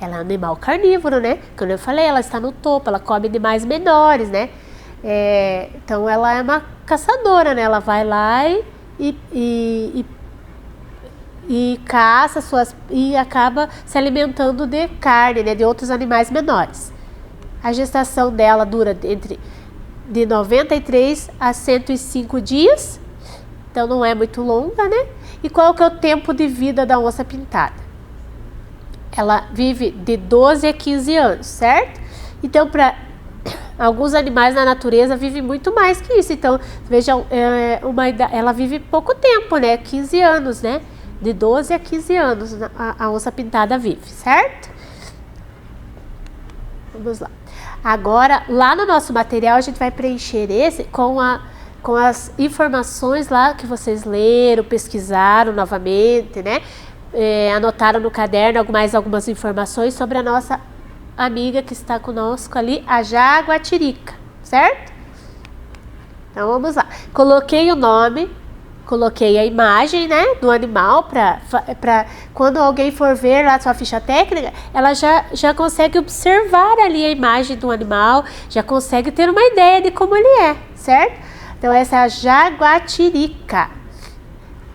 Speaker 2: Ela é um animal carnívoro, né? Como eu falei, ela está no topo, ela come animais menores, né? Então ela é uma caçadora, né? Ela vai lá e caça e acaba se alimentando de carne, né, de outros animais menores. A gestação dela dura de 93 a 105 dias, então não é muito longa, né? E qual que é o tempo de vida da onça pintada? Ela vive de 12 a 15 anos, certo? Então, para alguns animais na natureza vivem muito mais que isso. Então, vejam, ela vive pouco tempo, né? 15 anos, né? De 12 a 15 anos a onça pintada vive, certo? Vamos lá. Agora, lá no nosso material, a gente vai preencher esse com as informações lá que vocês leram, pesquisaram novamente, né? Anotaram no caderno algumas informações sobre a nossa amiga que está conosco ali, a jaguatirica, certo? Então, vamos lá. Coloquei o nome. Coloquei a imagem, né, do animal para quando alguém for ver lá a sua ficha técnica, ela já consegue observar ali a imagem do animal, já consegue ter uma ideia de como ele é, certo? Então essa é a jaguatirica.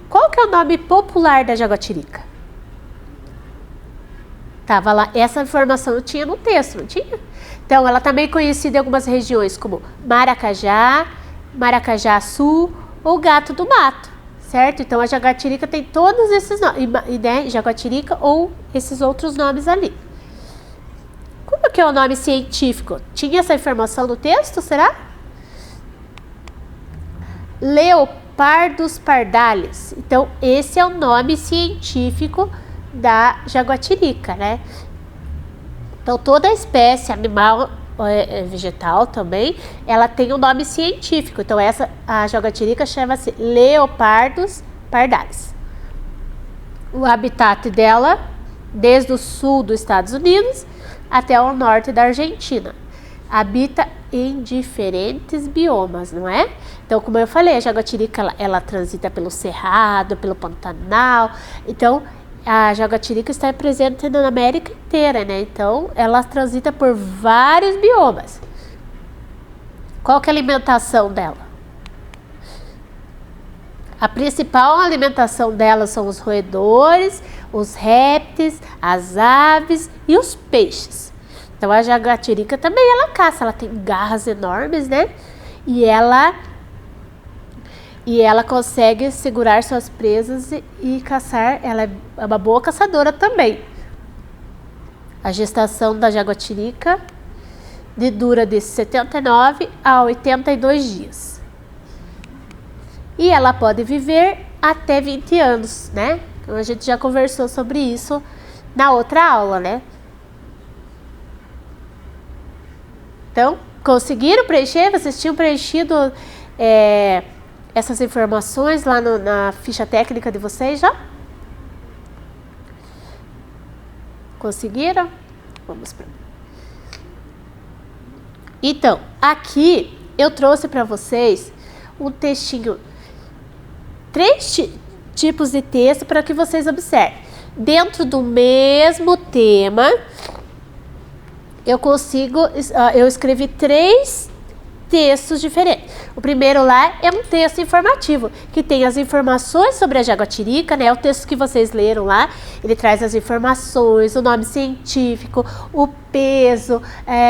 Speaker 2: Qual que é o nome popular da jaguatirica? Tava lá, essa informação tinha no texto, não tinha? Então ela também é conhecida em algumas regiões como Maracajá, Maracajá-Sul, ou gato do mato, certo? Então a jaguatirica tem todos esses nomes, né? Jaguatirica ou esses outros nomes ali. Como que é o nome científico? Tinha essa informação no texto, será? Leopardus pardalis. Então esse é o nome científico da jaguatirica, né? Então toda espécie animal, vegetal também, ela tem um nome científico. Então a jaguatirica chama-se Leopardus pardalis. O habitat dela, desde o sul dos Estados Unidos até o norte da Argentina. Habita em diferentes biomas, não é? Então, como eu falei, a jaguatirica ela transita pelo cerrado, pelo Pantanal. Então a jaguatirica está presente na América inteira, né? Então, ela transita por vários biomas. Qual que é a alimentação dela? A principal alimentação dela são os roedores, os répteis, as aves e os peixes. Então, a jaguatirica também ela caça, ela tem garras enormes, né? E ela consegue segurar suas presas e caçar. Ela é uma boa caçadora também. A gestação da jaguatirica dura de 79 a 82 dias. E ela pode viver até 20 anos, né? Então, a gente já conversou sobre isso na outra aula, né? Então, conseguiram preencher? Vocês tinham preenchido essas informações lá na ficha técnica de vocês já? Conseguiram? Vamos para. Então, aqui eu trouxe para vocês um textinho, 3 tipos de texto para que vocês observem. Dentro do mesmo tema, eu escrevi 3 textos diferentes. O primeiro lá é um texto informativo, que tem as informações sobre a jaguatirica, né? O texto que vocês leram lá, ele traz as informações, o nome científico, o peso,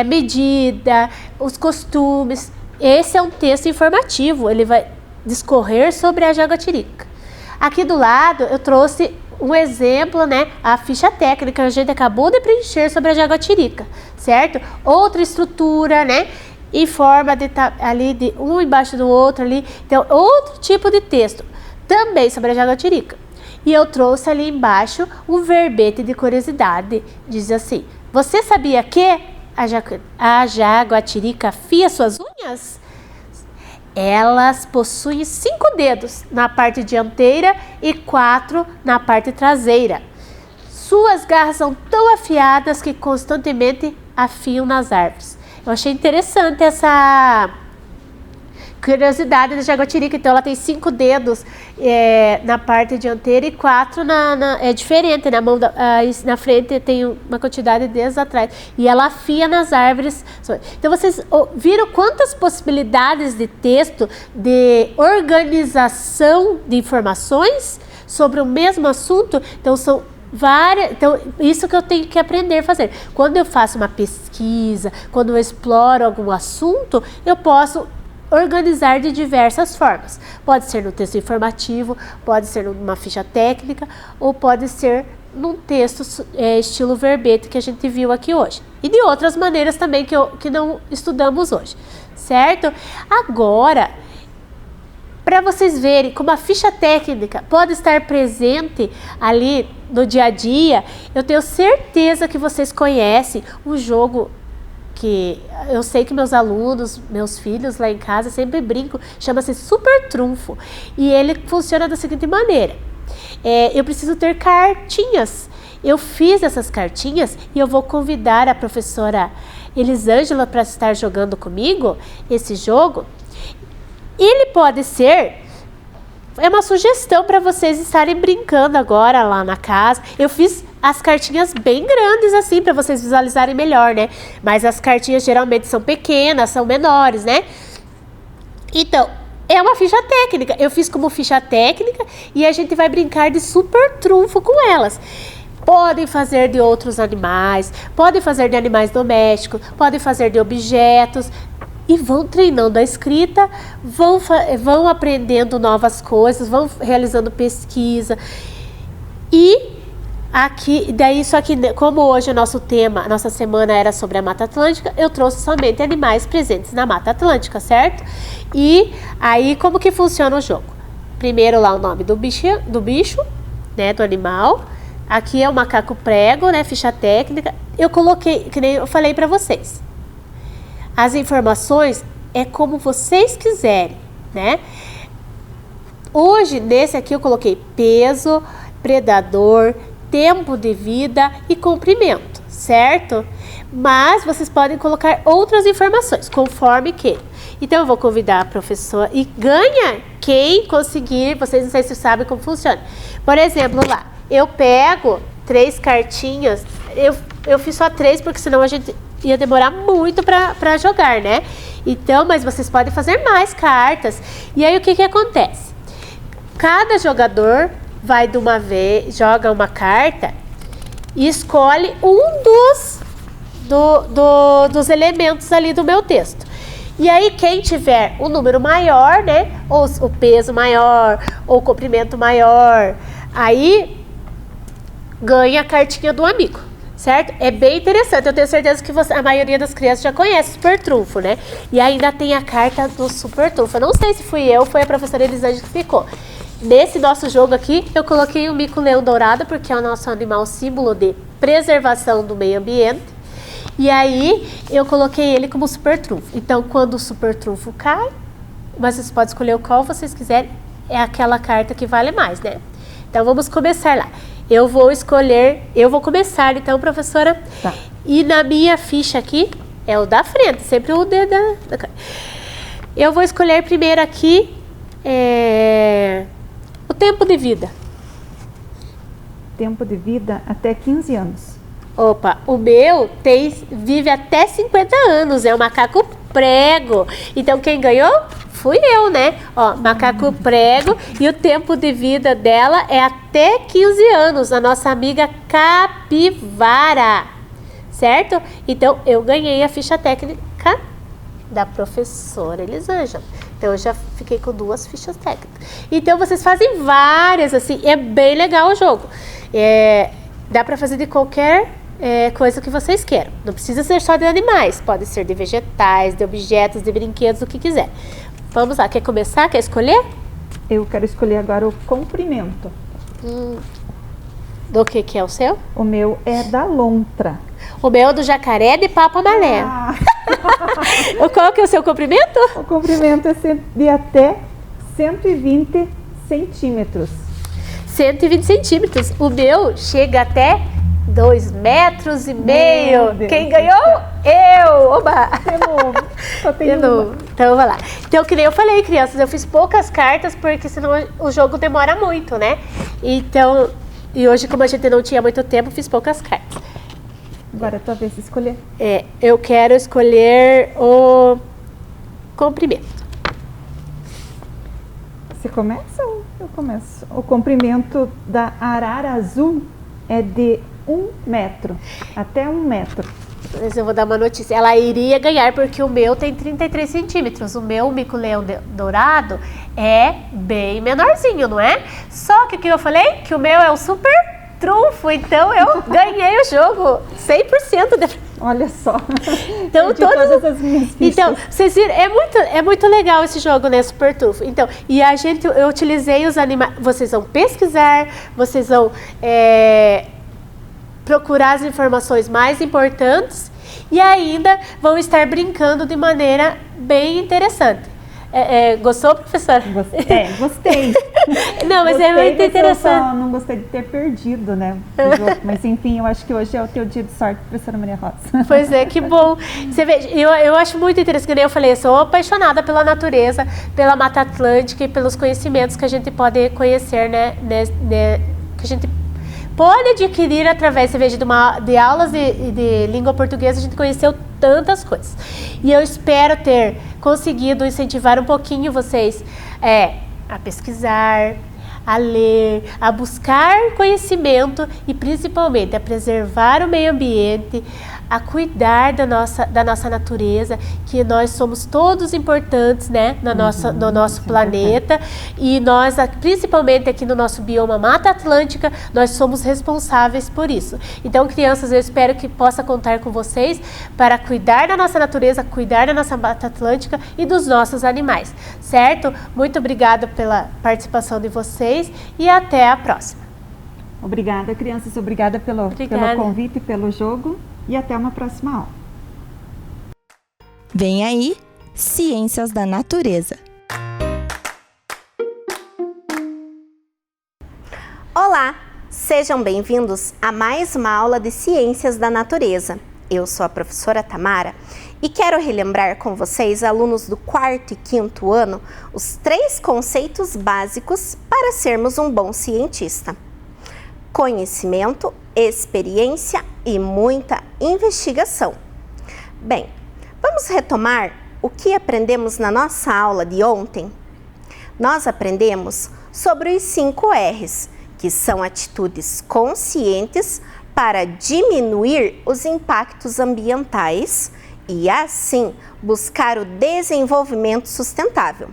Speaker 2: medida, os costumes. Esse é um texto informativo, ele vai discorrer sobre a jaguatirica. Aqui do lado eu trouxe um exemplo, né? A ficha técnica que a gente acabou de preencher sobre a jaguatirica, certo? Outra estrutura, né? Em forma de ali de um embaixo do outro ali. Então, outro tipo de texto também sobre a jaguatirica. E eu trouxe ali embaixo um verbete de curiosidade. Diz assim: você sabia que a jaguatirica afia suas unhas? Elas possuem 5 dedos na parte dianteira e 4 na parte traseira. Suas garras são tão afiadas que constantemente afiam nas árvores. Eu achei interessante essa curiosidade da jaguatirica. Então, ela tem 5 dedos na parte dianteira e 4 é diferente. Na frente tem uma quantidade de dedos atrás. E ela afia nas árvores. Então, vocês viram quantas possibilidades de texto, de organização de informações sobre o mesmo assunto? Então, são várias. Então, isso que eu tenho que aprender a fazer. Quando eu faço uma pesquisa, quando eu exploro algum assunto, eu posso organizar de diversas formas. Pode ser no texto informativo, pode ser numa ficha técnica, ou pode ser num texto estilo verbete que a gente viu aqui hoje. E de outras maneiras também que não estudamos hoje, certo? Agora, para vocês verem como a ficha técnica pode estar presente ali no dia a dia, eu tenho certeza que vocês conhecem um jogo que eu sei que meus alunos, meus filhos lá em casa sempre brincam, chama-se Super Trunfo. E ele funciona da seguinte maneira: eu preciso ter cartinhas. Eu fiz essas cartinhas e eu vou convidar a professora Elisângela para estar jogando comigo esse jogo. Ele pode ser, é uma sugestão para vocês estarem brincando agora lá na casa. Eu fiz as cartinhas bem grandes assim, para vocês visualizarem melhor, né? Mas as cartinhas geralmente são pequenas, são menores, né? Então, é uma ficha técnica. Eu fiz como ficha técnica e a gente vai brincar de Super Trunfo com elas. Podem fazer de outros animais, podem fazer de animais domésticos, podem fazer de objetos. E vão treinando a escrita, vão aprendendo novas coisas, vão realizando pesquisa. E aqui, daí só que como hoje o nosso tema, a nossa semana era sobre a Mata Atlântica, eu trouxe somente animais presentes na Mata Atlântica, certo? E aí como que funciona o jogo? Primeiro lá o nome do bicho, né, do animal. Aqui é o macaco prego, né, ficha técnica. Eu coloquei, que nem eu falei para vocês. As informações é como vocês quiserem, né? Hoje, nesse aqui eu coloquei peso, predador, tempo de vida e comprimento, certo? Mas vocês podem colocar outras informações, conforme que. Então, eu vou convidar a professora e ganha quem conseguir, vocês não sei se sabem como funciona. Por exemplo, lá, eu pego 3 cartinhas, eu fiz só 3 porque senão a gente ia demorar muito para jogar, né? Então, mas vocês podem fazer mais cartas. E aí, o que acontece? Cada jogador vai de uma vez, joga uma carta e escolhe um dos elementos ali do meu texto. E aí, quem tiver um número maior, né? Ou o peso maior, ou o comprimento maior, aí ganha a cartinha do amigo. Certo? É bem interessante. Eu tenho certeza que a maioria das crianças já conhece o Super Trunfo, né? E ainda tem a carta do Super Trunfo. Eu não sei se fui eu ou foi a professora Elisângela que ficou. Nesse nosso jogo aqui, eu coloquei o mico-leão dourado, porque é o nosso animal símbolo de preservação do meio ambiente. E aí eu coloquei ele como super trunfo. Então quando o super trunfo cai, mas vocês podem escolher o qual vocês quiserem, é aquela carta que vale mais, né? Então vamos começar lá. Eu vou começar então, professora.
Speaker 6: Tá.
Speaker 2: E na minha ficha aqui, é o da frente, sempre o dedo da cara. Eu vou escolher primeiro aqui o tempo de vida.
Speaker 6: Tempo de vida até 15 anos.
Speaker 2: Opa, o meu vive até 50 anos, é o macaco prego. Então quem ganhou fui eu, né? Ó, macaco prego, e o tempo de vida dela é até 15 anos, a nossa amiga capivara, certo? Então eu ganhei a ficha técnica da professora Elisângela. Então eu já fiquei com 2 fichas técnicas. Então vocês fazem várias, assim, é bem legal o jogo. Dá pra fazer de qualquer coisa que vocês queiram. Não precisa ser só de animais, pode ser de vegetais, de objetos, de brinquedos, o que quiser. Vamos lá, quer começar? Quer escolher?
Speaker 6: Eu quero escolher agora o comprimento.
Speaker 2: Do que é o seu?
Speaker 6: O meu é da lontra.
Speaker 2: O meu é do jacaré de papo amarelo. Qual que é o seu comprimento?
Speaker 6: O comprimento é de até 120 centímetros.
Speaker 2: 120 centímetros. O meu chega até 2,5 metros. Quem ganhou? Eu! Oba!
Speaker 6: De novo. Só tem
Speaker 2: De novo. Então, vai lá. Então, que nem eu falei, crianças, eu fiz poucas cartas porque senão o jogo demora muito, né? Então, e hoje, como a gente não tinha muito tempo, fiz poucas cartas.
Speaker 6: Agora é a tua vez de escolher.
Speaker 2: Eu quero escolher o comprimento.
Speaker 6: Você começa ou eu começo? O comprimento da arara azul é de 1 metro, até 1 metro.
Speaker 2: Mas eu vou dar uma notícia. Ela iria ganhar porque o meu tem 33 centímetros. O meu mico-leão dourado é bem menorzinho, não é? Só que o que eu falei? Que o meu é o super trunfo. Então eu ganhei o jogo 100% de...
Speaker 6: Olha só.
Speaker 2: Então,
Speaker 6: todas as minhas fichas.
Speaker 2: Então, vocês viram, é muito legal esse jogo, né? Super trunfo. Então, e eu utilizei os animais. Vocês vão pesquisar, vocês vão procurar as informações mais importantes e ainda vão estar brincando de maneira bem interessante. Gostou, professora?
Speaker 6: Gostei.
Speaker 2: Não, mas
Speaker 6: gostei,
Speaker 2: é muito interessante.
Speaker 6: Eu só não gostei de ter perdido, né? O jogo. Mas enfim, eu acho que hoje é o teu dia de sorte, professora Maria Rosa.
Speaker 2: Pois é, que bom. Você vê, eu acho muito interessante, que nem eu falei, eu sou apaixonada pela natureza, pela Mata Atlântica e pelos conhecimentos que a gente pode conhecer, né? Que a gente pode adquirir através, você veja, de aulas de língua portuguesa, a gente conheceu tantas coisas. E eu espero ter conseguido incentivar um pouquinho vocês a pesquisar, a ler, a buscar conhecimento e principalmente a preservar o meio ambiente, a cuidar da nossa natureza, que nós somos todos importantes, né, no nosso planeta, e nós, principalmente aqui no nosso bioma Mata Atlântica, nós somos responsáveis por isso. Então, crianças, eu espero que possa contar com vocês para cuidar da nossa natureza, cuidar da nossa Mata Atlântica e dos nossos animais, certo? Muito obrigada pela participação de vocês e até a próxima.
Speaker 6: Obrigada, crianças. Obrigada pelo convite e pelo jogo. E até uma próxima aula.
Speaker 1: Vem aí, Ciências da Natureza. Olá, sejam bem-vindos a mais uma aula de Ciências da Natureza. Eu sou a professora Tamara e quero relembrar com vocês, alunos do 4º e 5º ano, os 3 conceitos básicos para sermos um bom cientista: conhecimento, experiência e muita investigação. Bem, vamos retomar o que aprendemos na nossa aula de ontem? Nós aprendemos sobre os 5 R's, que são atitudes conscientes para diminuir os impactos ambientais e, assim, buscar o desenvolvimento sustentável.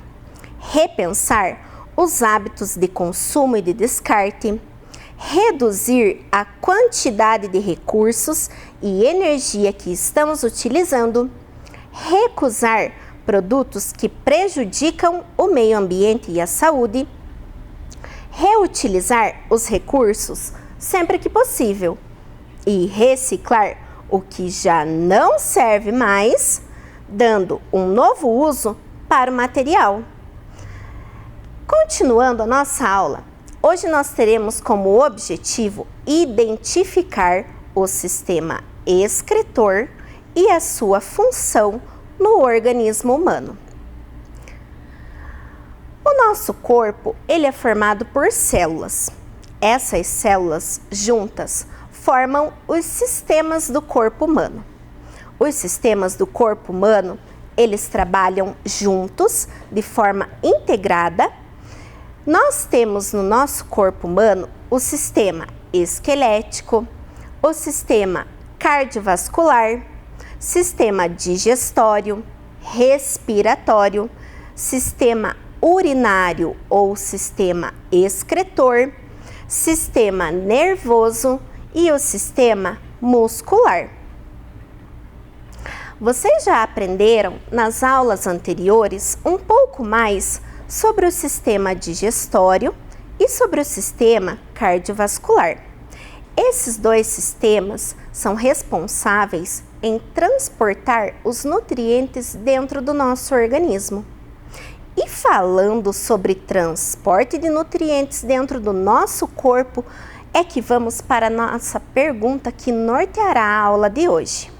Speaker 1: Repensar os hábitos de consumo e de descarte, reduzir a quantidade de recursos e energia que estamos utilizando, recusar produtos que prejudicam o meio ambiente e a saúde, reutilizar os recursos sempre que possível e reciclar
Speaker 7: o que já não serve mais, dando um novo uso para o material. Continuando a nossa aula, hoje nós teremos como objetivo identificar o sistema excretor e a sua função no organismo humano. O nosso corpo, ele é formado por células. Essas células juntas formam os sistemas do corpo humano. Os sistemas do corpo humano, eles trabalham juntos, de forma integrada. Nós temos no nosso corpo humano o sistema esquelético, o sistema cardiovascular, sistema digestório, respiratório, sistema urinário ou sistema excretor, sistema nervoso e o sistema muscular. Vocês já aprenderam nas aulas anteriores um pouco mais sobre o sistema digestório e sobre o sistema cardiovascular. Esses dois sistemas são responsáveis em transportar os nutrientes dentro do nosso organismo. E falando sobre transporte de nutrientes dentro do nosso corpo, é que vamos para a nossa pergunta que norteará a aula de hoje.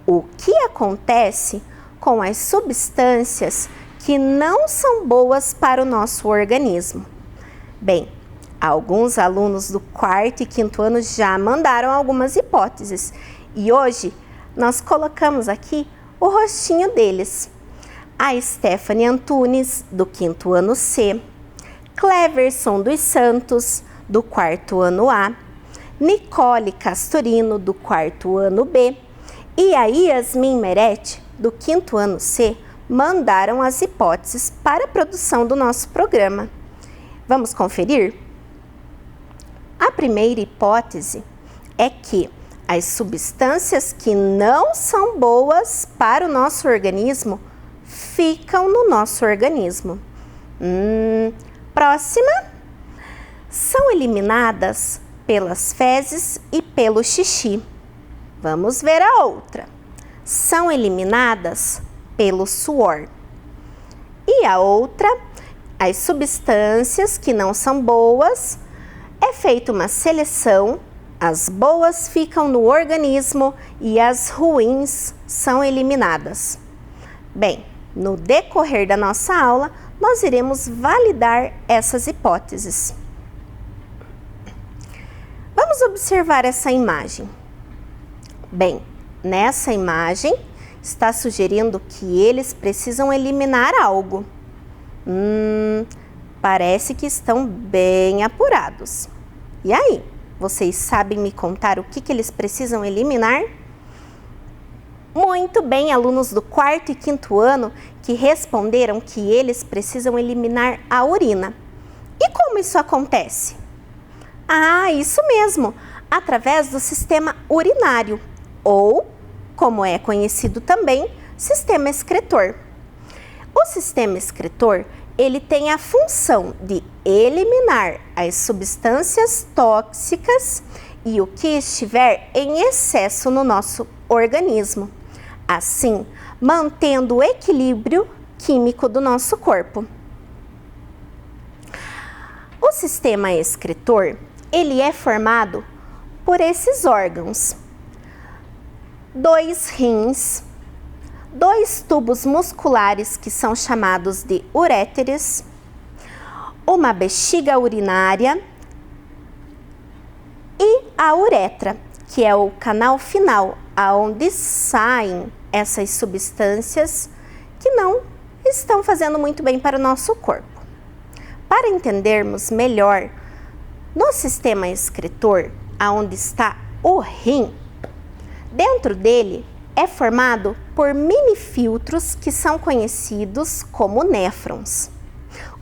Speaker 7: O que acontece com as substâncias que não são boas para o nosso organismo? Bem, alguns alunos do 4º e 5º ano já mandaram algumas hipóteses e hoje nós colocamos aqui o rostinho deles. A Stephanie Antunes, do 5º ano C, Cleverson dos Santos, do 4º ano A, Nicole Castorino, do 4º ano B, e a Yasmin Meret, do 5º ano C, mandaram as hipóteses para a produção do nosso programa. Vamos conferir? A primeira hipótese é que as substâncias que não são boas para o nosso organismo ficam no nosso organismo. Próxima. São eliminadas pelas fezes e pelo xixi. Vamos ver a outra. São eliminadas pelo suor. E a outra, as substâncias que não são boas, é feita uma seleção, as boas ficam no organismo e as ruins são eliminadas. Bem, no decorrer da nossa aula, nós iremos validar essas hipóteses. Vamos observar essa imagem. Bem, nessa imagem está sugerindo que eles precisam eliminar algo. Parece que estão bem apurados. E aí, vocês sabem me contar o que eles precisam eliminar? Muito bem, alunos do 4º e 5º ano que responderam que eles precisam eliminar a urina. E como isso acontece? Ah, isso mesmo, através do sistema urinário, ou, como é conhecido também, sistema excretor. O sistema excretor, ele tem a função de eliminar as substâncias tóxicas e o que estiver em excesso no nosso organismo, assim mantendo o equilíbrio químico do nosso corpo. O sistema excretor, ele é formado por esses órgãos: 2 rins, 2 tubos musculares que são chamados de uréteres, uma bexiga urinária e a uretra, que é o canal final, aonde saem essas substâncias que não estão fazendo muito bem para o nosso corpo. Para entendermos melhor, no sistema excretor, aonde está o rim, dentro dele é formado por mini filtros que são conhecidos como néfrons.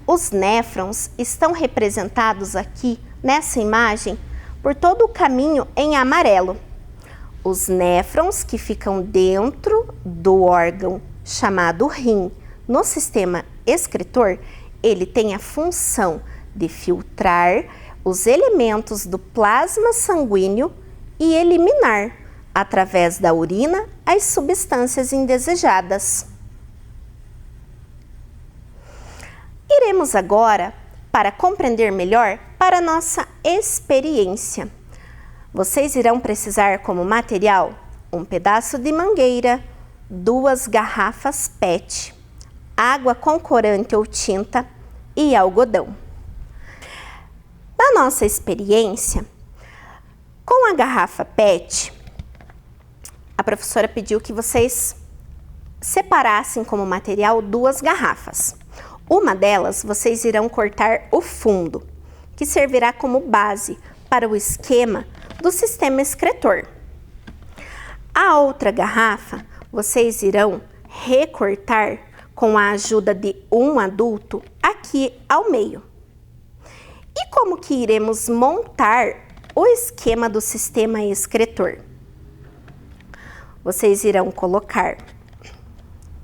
Speaker 7: Os néfrons estão representados aqui nessa imagem por todo o caminho em amarelo. Os néfrons que ficam dentro do órgão chamado rim no sistema excretor, ele tem a função de filtrar os elementos do plasma sanguíneo e eliminar através da urina, as substâncias indesejadas. Iremos agora para compreender melhor para nossa experiência. Vocês irão precisar como material um pedaço de mangueira, 2 garrafas PET, água com corante ou tinta e algodão. Na nossa experiência, com a garrafa PET, a professora pediu que vocês separassem como material 2 garrafas. Uma delas, vocês irão cortar o fundo, que servirá como base para o esquema do sistema excretor. A outra garrafa, vocês irão recortar com a ajuda de um adulto aqui ao meio. E como que iremos montar o esquema do sistema excretor? Vocês irão colocar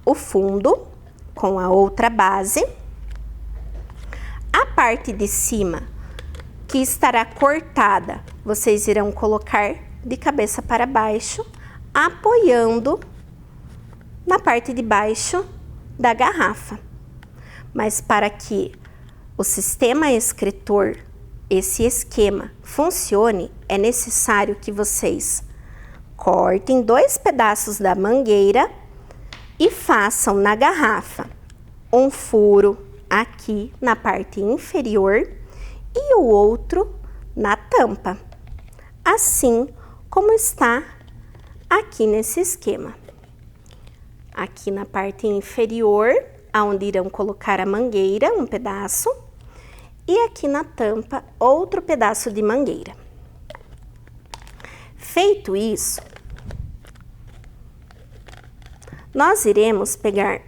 Speaker 7: o fundo com a outra base. A parte de cima, que estará cortada, vocês irão colocar de cabeça para baixo, apoiando na parte de baixo da garrafa. Mas para que o sistema excretor, esse esquema, funcione, é necessário que vocês cortem 2 pedaços da mangueira e façam na garrafa um furo aqui na parte inferior e o outro na tampa, assim como está aqui nesse esquema. Aqui na parte inferior, onde irão colocar a mangueira, um pedaço, e aqui na tampa, outro pedaço de mangueira. Feito isso, nós iremos pegar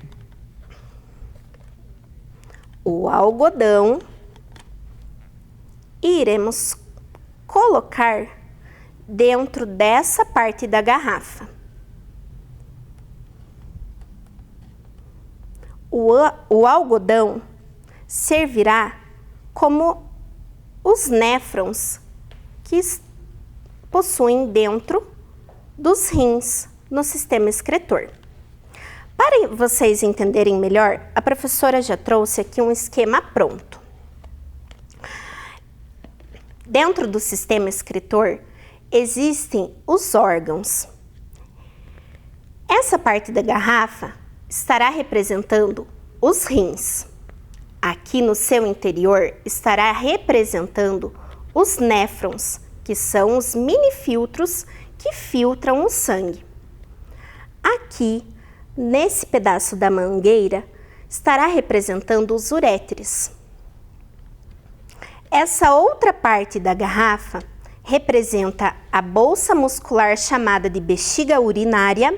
Speaker 7: o algodão e iremos colocar dentro dessa parte da garrafa. O algodão servirá como os néfrons que possuem dentro dos rins no sistema excretor. Para vocês entenderem melhor, a professora já trouxe aqui um esquema pronto. Dentro do sistema excretor existem os órgãos. Essa parte da garrafa estará representando os rins. Aqui no seu interior estará representando os néfrons, que são os mini filtros que filtram o sangue. Aqui, nesse pedaço da mangueira, estará representando os uréteres. Essa outra parte da garrafa representa a bolsa muscular chamada de bexiga urinária,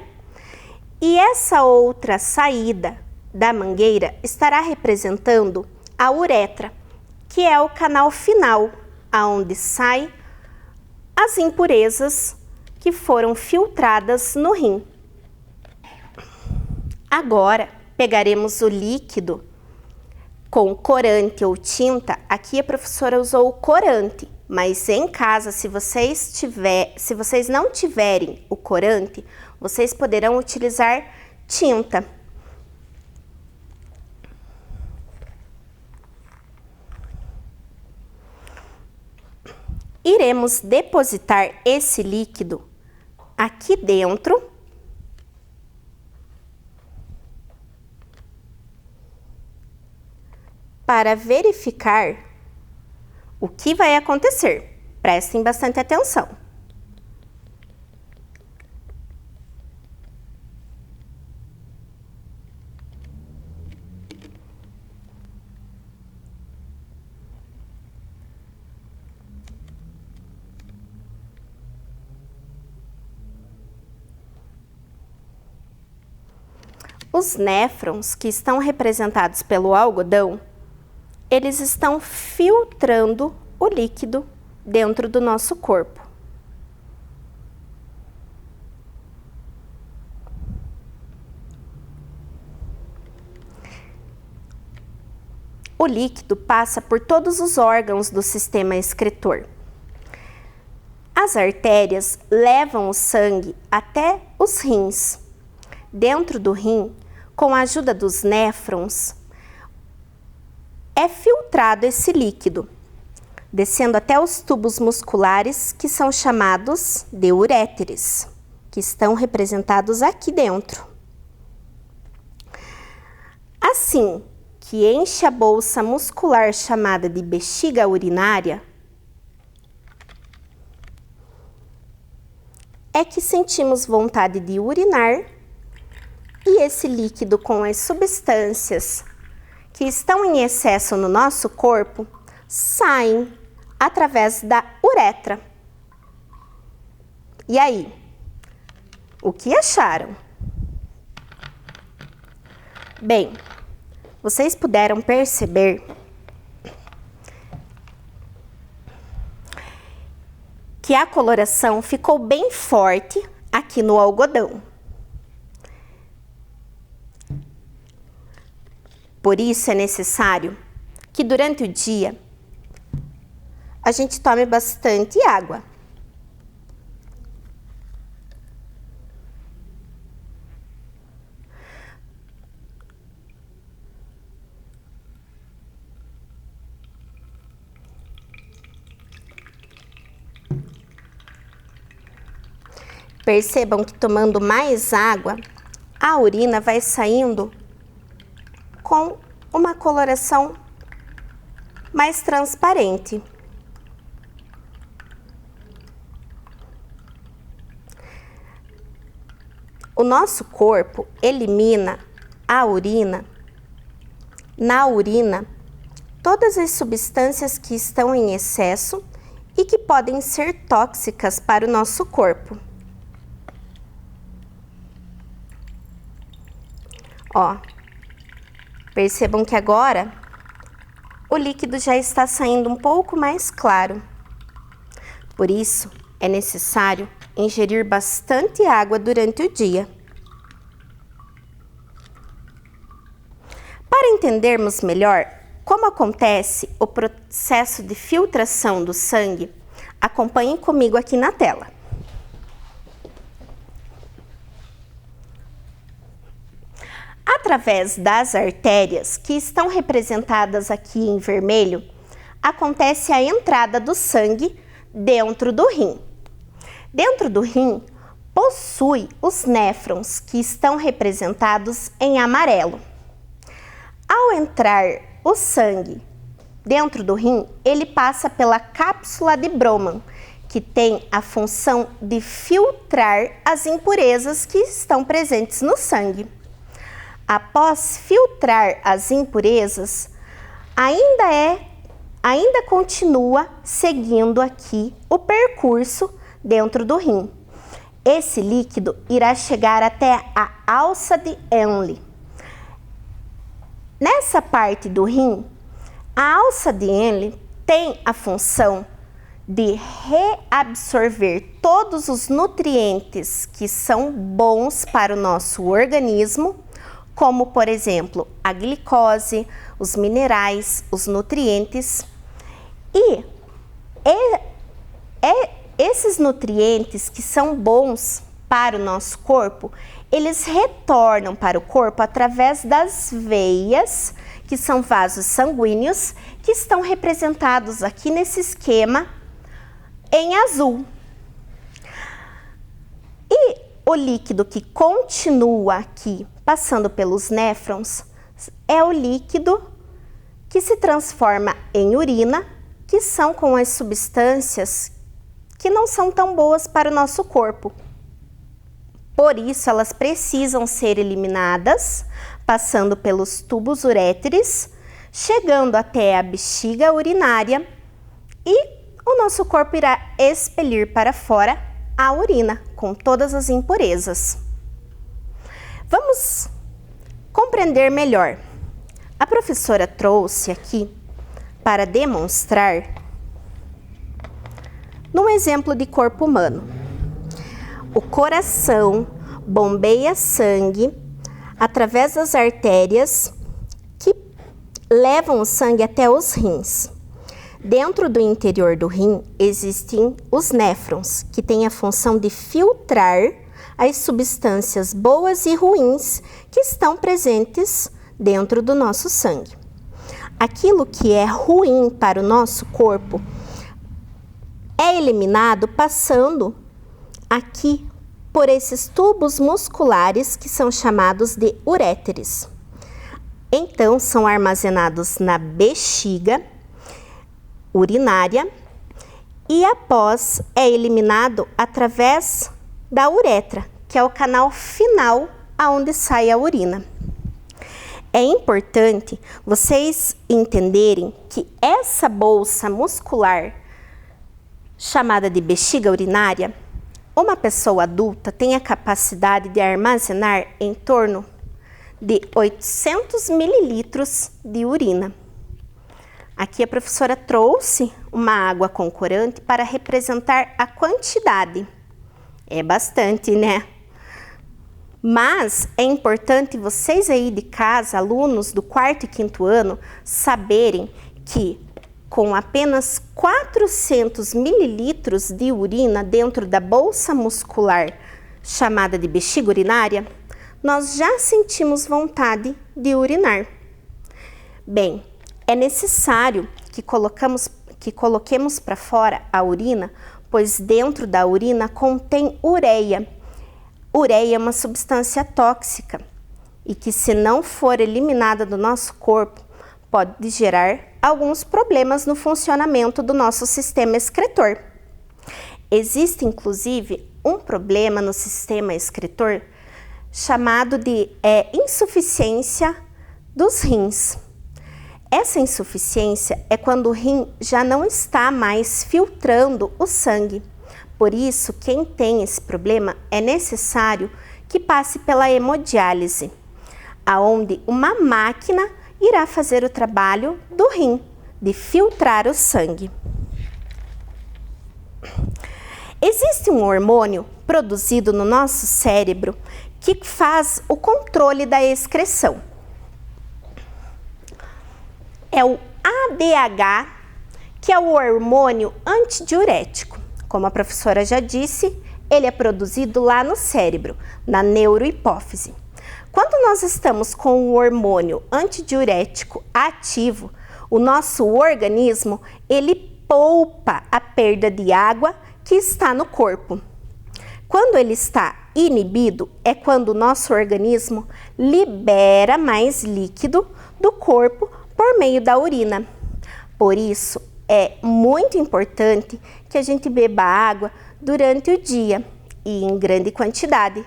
Speaker 7: e essa outra saída da mangueira estará representando a uretra, que é o canal final, aonde saem as impurezas que foram filtradas no rim. Agora, pegaremos o líquido com corante ou tinta. Aqui a professora usou o corante, mas em casa, se vocês não tiverem o corante, vocês poderão utilizar tinta. Iremos depositar esse líquido aqui dentro para verificar o que vai acontecer. Prestem bastante atenção. Os néfrons, que estão representados pelo algodão, eles estão filtrando o líquido dentro do nosso corpo. O líquido passa por todos os órgãos do sistema excretor. As artérias levam o sangue até os rins. Dentro do rim, com a ajuda dos néfrons, é filtrado esse líquido, descendo até os tubos musculares, que são chamados de uréteres, que estão representados aqui dentro. Assim que enche a bolsa muscular chamada de bexiga urinária, é que sentimos vontade de urinar e esse líquido com as substâncias que estão em excesso no nosso corpo saem através da uretra. E aí, o que acharam? Bem, vocês puderam perceber que a coloração ficou bem forte aqui no algodão. Por isso é necessário que durante o dia a gente tome bastante água. Percebam que tomando mais água, a urina vai saindo com uma coloração mais transparente. O nosso corpo elimina a urina, na urina, todas as substâncias que estão em excesso e que podem ser tóxicas para o nosso corpo. Ó, percebam que agora o líquido já está saindo um pouco mais claro. Por isso, é necessário ingerir bastante água durante o dia. Para entendermos melhor como acontece o processo de filtração do sangue, acompanhem comigo aqui na tela. Através das artérias, que estão representadas aqui em vermelho, acontece a entrada do sangue dentro do rim. Dentro do rim, possui os néfrons, que estão representados em amarelo. Ao entrar o sangue dentro do rim, ele passa pela cápsula de Broman, que tem a função de filtrar as impurezas que estão presentes no sangue. Após filtrar as impurezas, ainda continua seguindo aqui o percurso dentro do rim. Esse líquido irá chegar até a alça de Henle. Nessa parte do rim, a alça de Henle tem a função de reabsorver todos os nutrientes que são bons para o nosso organismo, como, por exemplo, a glicose, os minerais, os nutrientes. E esses nutrientes que são bons para o nosso corpo, eles retornam para o corpo através das veias, que são vasos sanguíneos, que estão representados aqui nesse esquema em azul. E o líquido que continua aqui passando pelos néfrons é o líquido que se transforma em urina, que são com as substâncias que não são tão boas para o nosso corpo. Por isso, elas precisam ser eliminadas, passando pelos tubos uréteres, chegando até a bexiga urinária, e o nosso corpo irá expelir para fora a urina com todas as impurezas. Vamos compreender melhor. A professora trouxe aqui para demonstrar num exemplo de corpo humano. O coração bombeia sangue através das artérias que levam o sangue até os rins. Dentro do interior do rim existem os néfrons, que têm a função de filtrar as substâncias boas e ruins que estão presentes dentro do nosso sangue. Aquilo que é ruim para o nosso corpo é eliminado passando aqui por esses tubos musculares que são chamados de uréteres. Então, são armazenados na bexiga urinária e após é eliminado através da uretra, que é o canal final aonde sai a urina. É importante vocês entenderem que essa bolsa muscular, chamada de bexiga urinária, uma pessoa adulta tem a capacidade de armazenar em torno de 800 mililitros de urina. Aqui a professora trouxe uma água com corante para representar a quantidade. É bastante, né? Mas é importante vocês aí de casa, alunos do 4º e 5º ano, saberem que com apenas 400 mililitros de urina dentro da bolsa muscular chamada de bexiga urinária, nós já sentimos vontade de urinar. Bem, é necessário que coloquemos para fora a urina, pois dentro da urina contém ureia. Ureia é uma substância tóxica e que, se não for eliminada do nosso corpo, pode gerar alguns problemas no funcionamento do nosso sistema excretor. Existe, inclusive, um problema no sistema excretor chamado de insuficiência dos rins. Essa insuficiência é quando o rim já não está mais filtrando o sangue. Por isso, quem tem esse problema é necessário que passe pela hemodiálise, aonde uma máquina irá fazer o trabalho do rim, de filtrar o sangue. Existe um hormônio produzido no nosso cérebro que faz o controle da excreção. É o ADH, que é o hormônio antidiurético. Como a professora já disse, ele é produzido lá no cérebro, na neurohipófise. Quando nós estamos com o hormônio antidiurético ativo, o nosso organismo, ele poupa a perda de água que está no corpo. Quando ele está inibido, é quando o nosso organismo libera mais líquido do corpo por meio da urina. Por isso, é muito importante que a gente beba água durante o dia e em grande quantidade,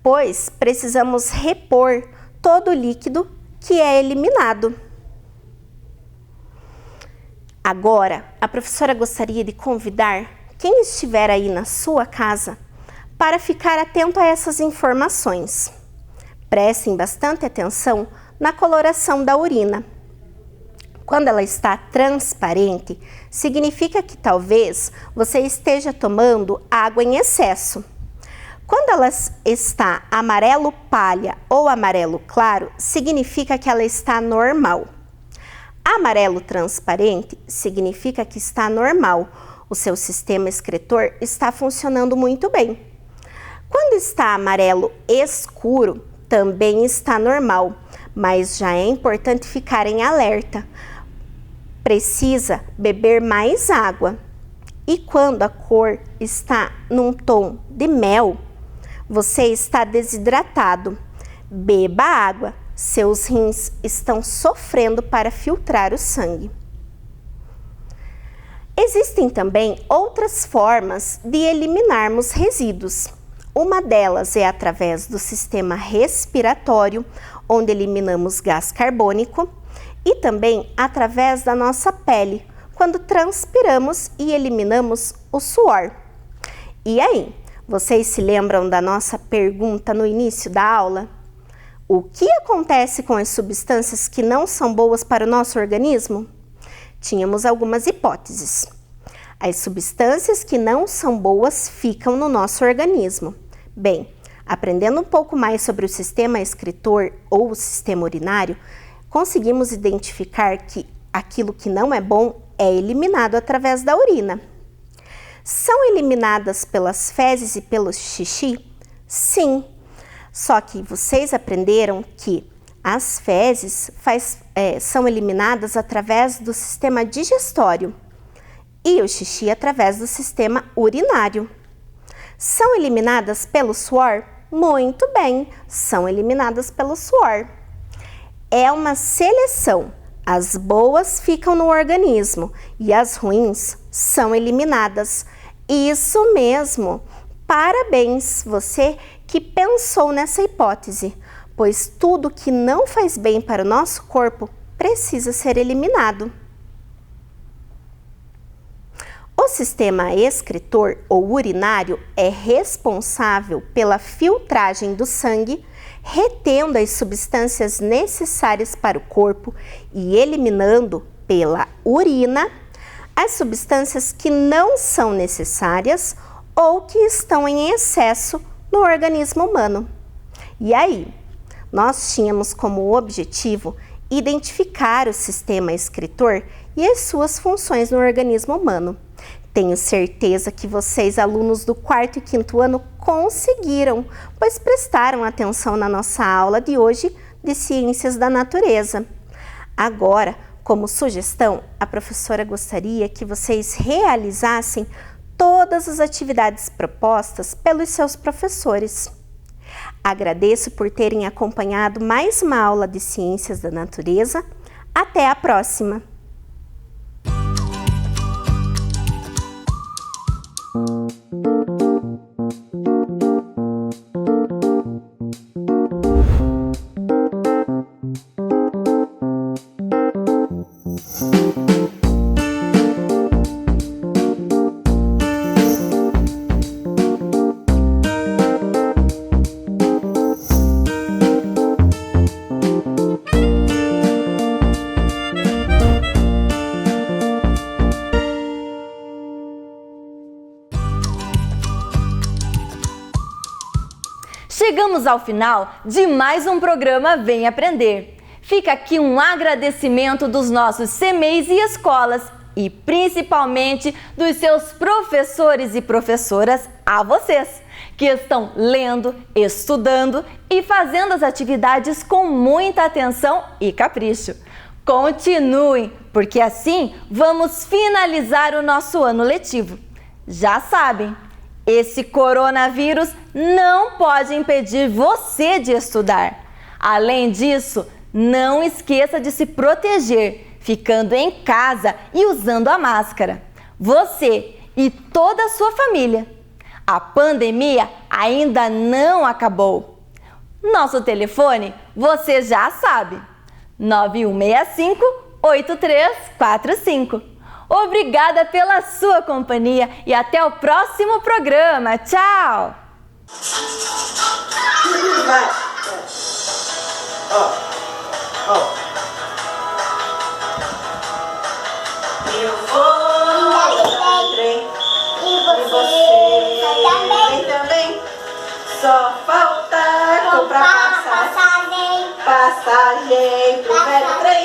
Speaker 7: pois precisamos repor todo o líquido que é eliminado. Agora, a professora gostaria de convidar quem estiver aí na sua casa para ficar atento a essas informações. Prestem bastante atenção na coloração da urina. Quando ela está transparente, significa que talvez você esteja tomando água em excesso. Quando ela está amarelo palha ou amarelo claro, significa que ela está normal. Amarelo transparente significa que está normal. O seu sistema excretor está funcionando muito bem. Quando está amarelo escuro, também está normal, mas já é importante ficar em alerta. Precisa beber mais água. E quando a cor está num tom de mel, você está desidratado. Beba água. Seus rins estão sofrendo para filtrar o sangue. Existem também outras formas de eliminarmos resíduos. Uma delas é através do sistema respiratório, onde eliminamos gás carbônico, e também através da nossa pele, quando transpiramos e eliminamos o suor. E aí, vocês se lembram da nossa pergunta no início da aula? O que acontece com as substâncias que não são boas para o nosso organismo? Tínhamos algumas hipóteses. As substâncias que não são boas ficam no nosso organismo. Bem, aprendendo um pouco mais sobre o sistema excretor ou o sistema urinário, conseguimos identificar que aquilo que não é bom é eliminado através da urina. São eliminadas pelas fezes e pelo xixi? Sim, só que vocês aprenderam que as fezes são eliminadas através do sistema digestório e o xixi através do sistema urinário. São eliminadas pelo suor? Muito bem, são eliminadas pelo suor. É uma seleção. As boas ficam no organismo e as ruins são eliminadas. Isso mesmo! Parabéns, você que pensou nessa hipótese, pois tudo que não faz bem para o nosso corpo precisa ser eliminado. O sistema excretor ou urinário é responsável pela filtragem do sangue, retendo as substâncias necessárias para o corpo e eliminando pela urina as substâncias que não são necessárias ou que estão em excesso no organismo humano. E aí, nós tínhamos como objetivo identificar o sistema excretor e as suas funções no organismo humano. Tenho certeza que vocês, alunos do 4º e 5º ano, conseguiram, pois prestaram atenção na nossa aula de hoje de Ciências da Natureza. Agora, como sugestão, a professora gostaria que vocês realizassem todas as atividades propostas pelos seus professores. Agradeço por terem acompanhado mais uma aula de Ciências da Natureza. Até a próxima!
Speaker 1: Chegamos ao final de mais um programa Vem Aprender. Fica aqui um agradecimento dos nossos CMEIs e escolas e principalmente dos seus professores e professoras a vocês, que estão lendo, estudando e fazendo as atividades com muita atenção e capricho. Continuem, porque assim vamos finalizar o nosso ano letivo. Já sabem, esse coronavírus não pode impedir você de estudar. Além disso, não esqueça de se proteger, ficando em casa e usando a máscara. Você e toda a sua família. A pandemia ainda não acabou. Nosso telefone você já sabe: 9165-8345. Obrigada pela sua companhia e até o próximo programa. Tchau!
Speaker 3: Vai. Eu vou no trem e você também. Só falta comprar passagem pro velho trem.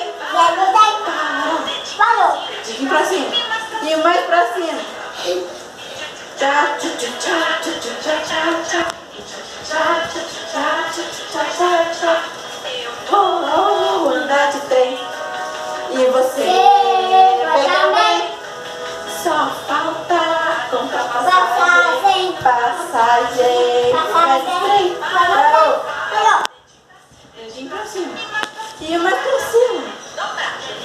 Speaker 3: Dedinho pra cima e mais pra cima. Tchá, tchá, tchá, tchá, tchá, tchá, tchá. Vou andar de trem e você vai também. Só falta comprar passagem vai de trem. Parou. Dedinho pra cima e mais pra cima.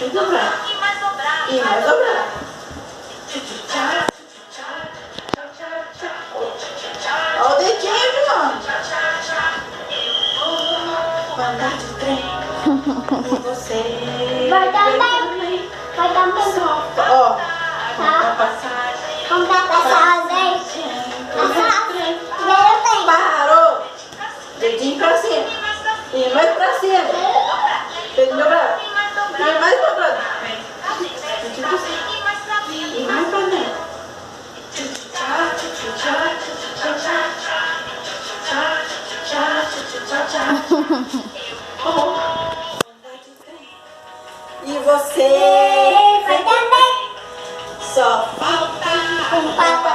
Speaker 3: E dobrar. E mais dobrar. Olha o dedinho, João. Vou andar de trem. E você
Speaker 8: vai também.
Speaker 3: Ó, comprar passagem. Parou. Dedinho pra cima. E mais pra cima. Dedinho dobrado. E mais dobrado. Dedinho pra cima. E mais pra dentro. E você
Speaker 8: vai também.
Speaker 3: Papa.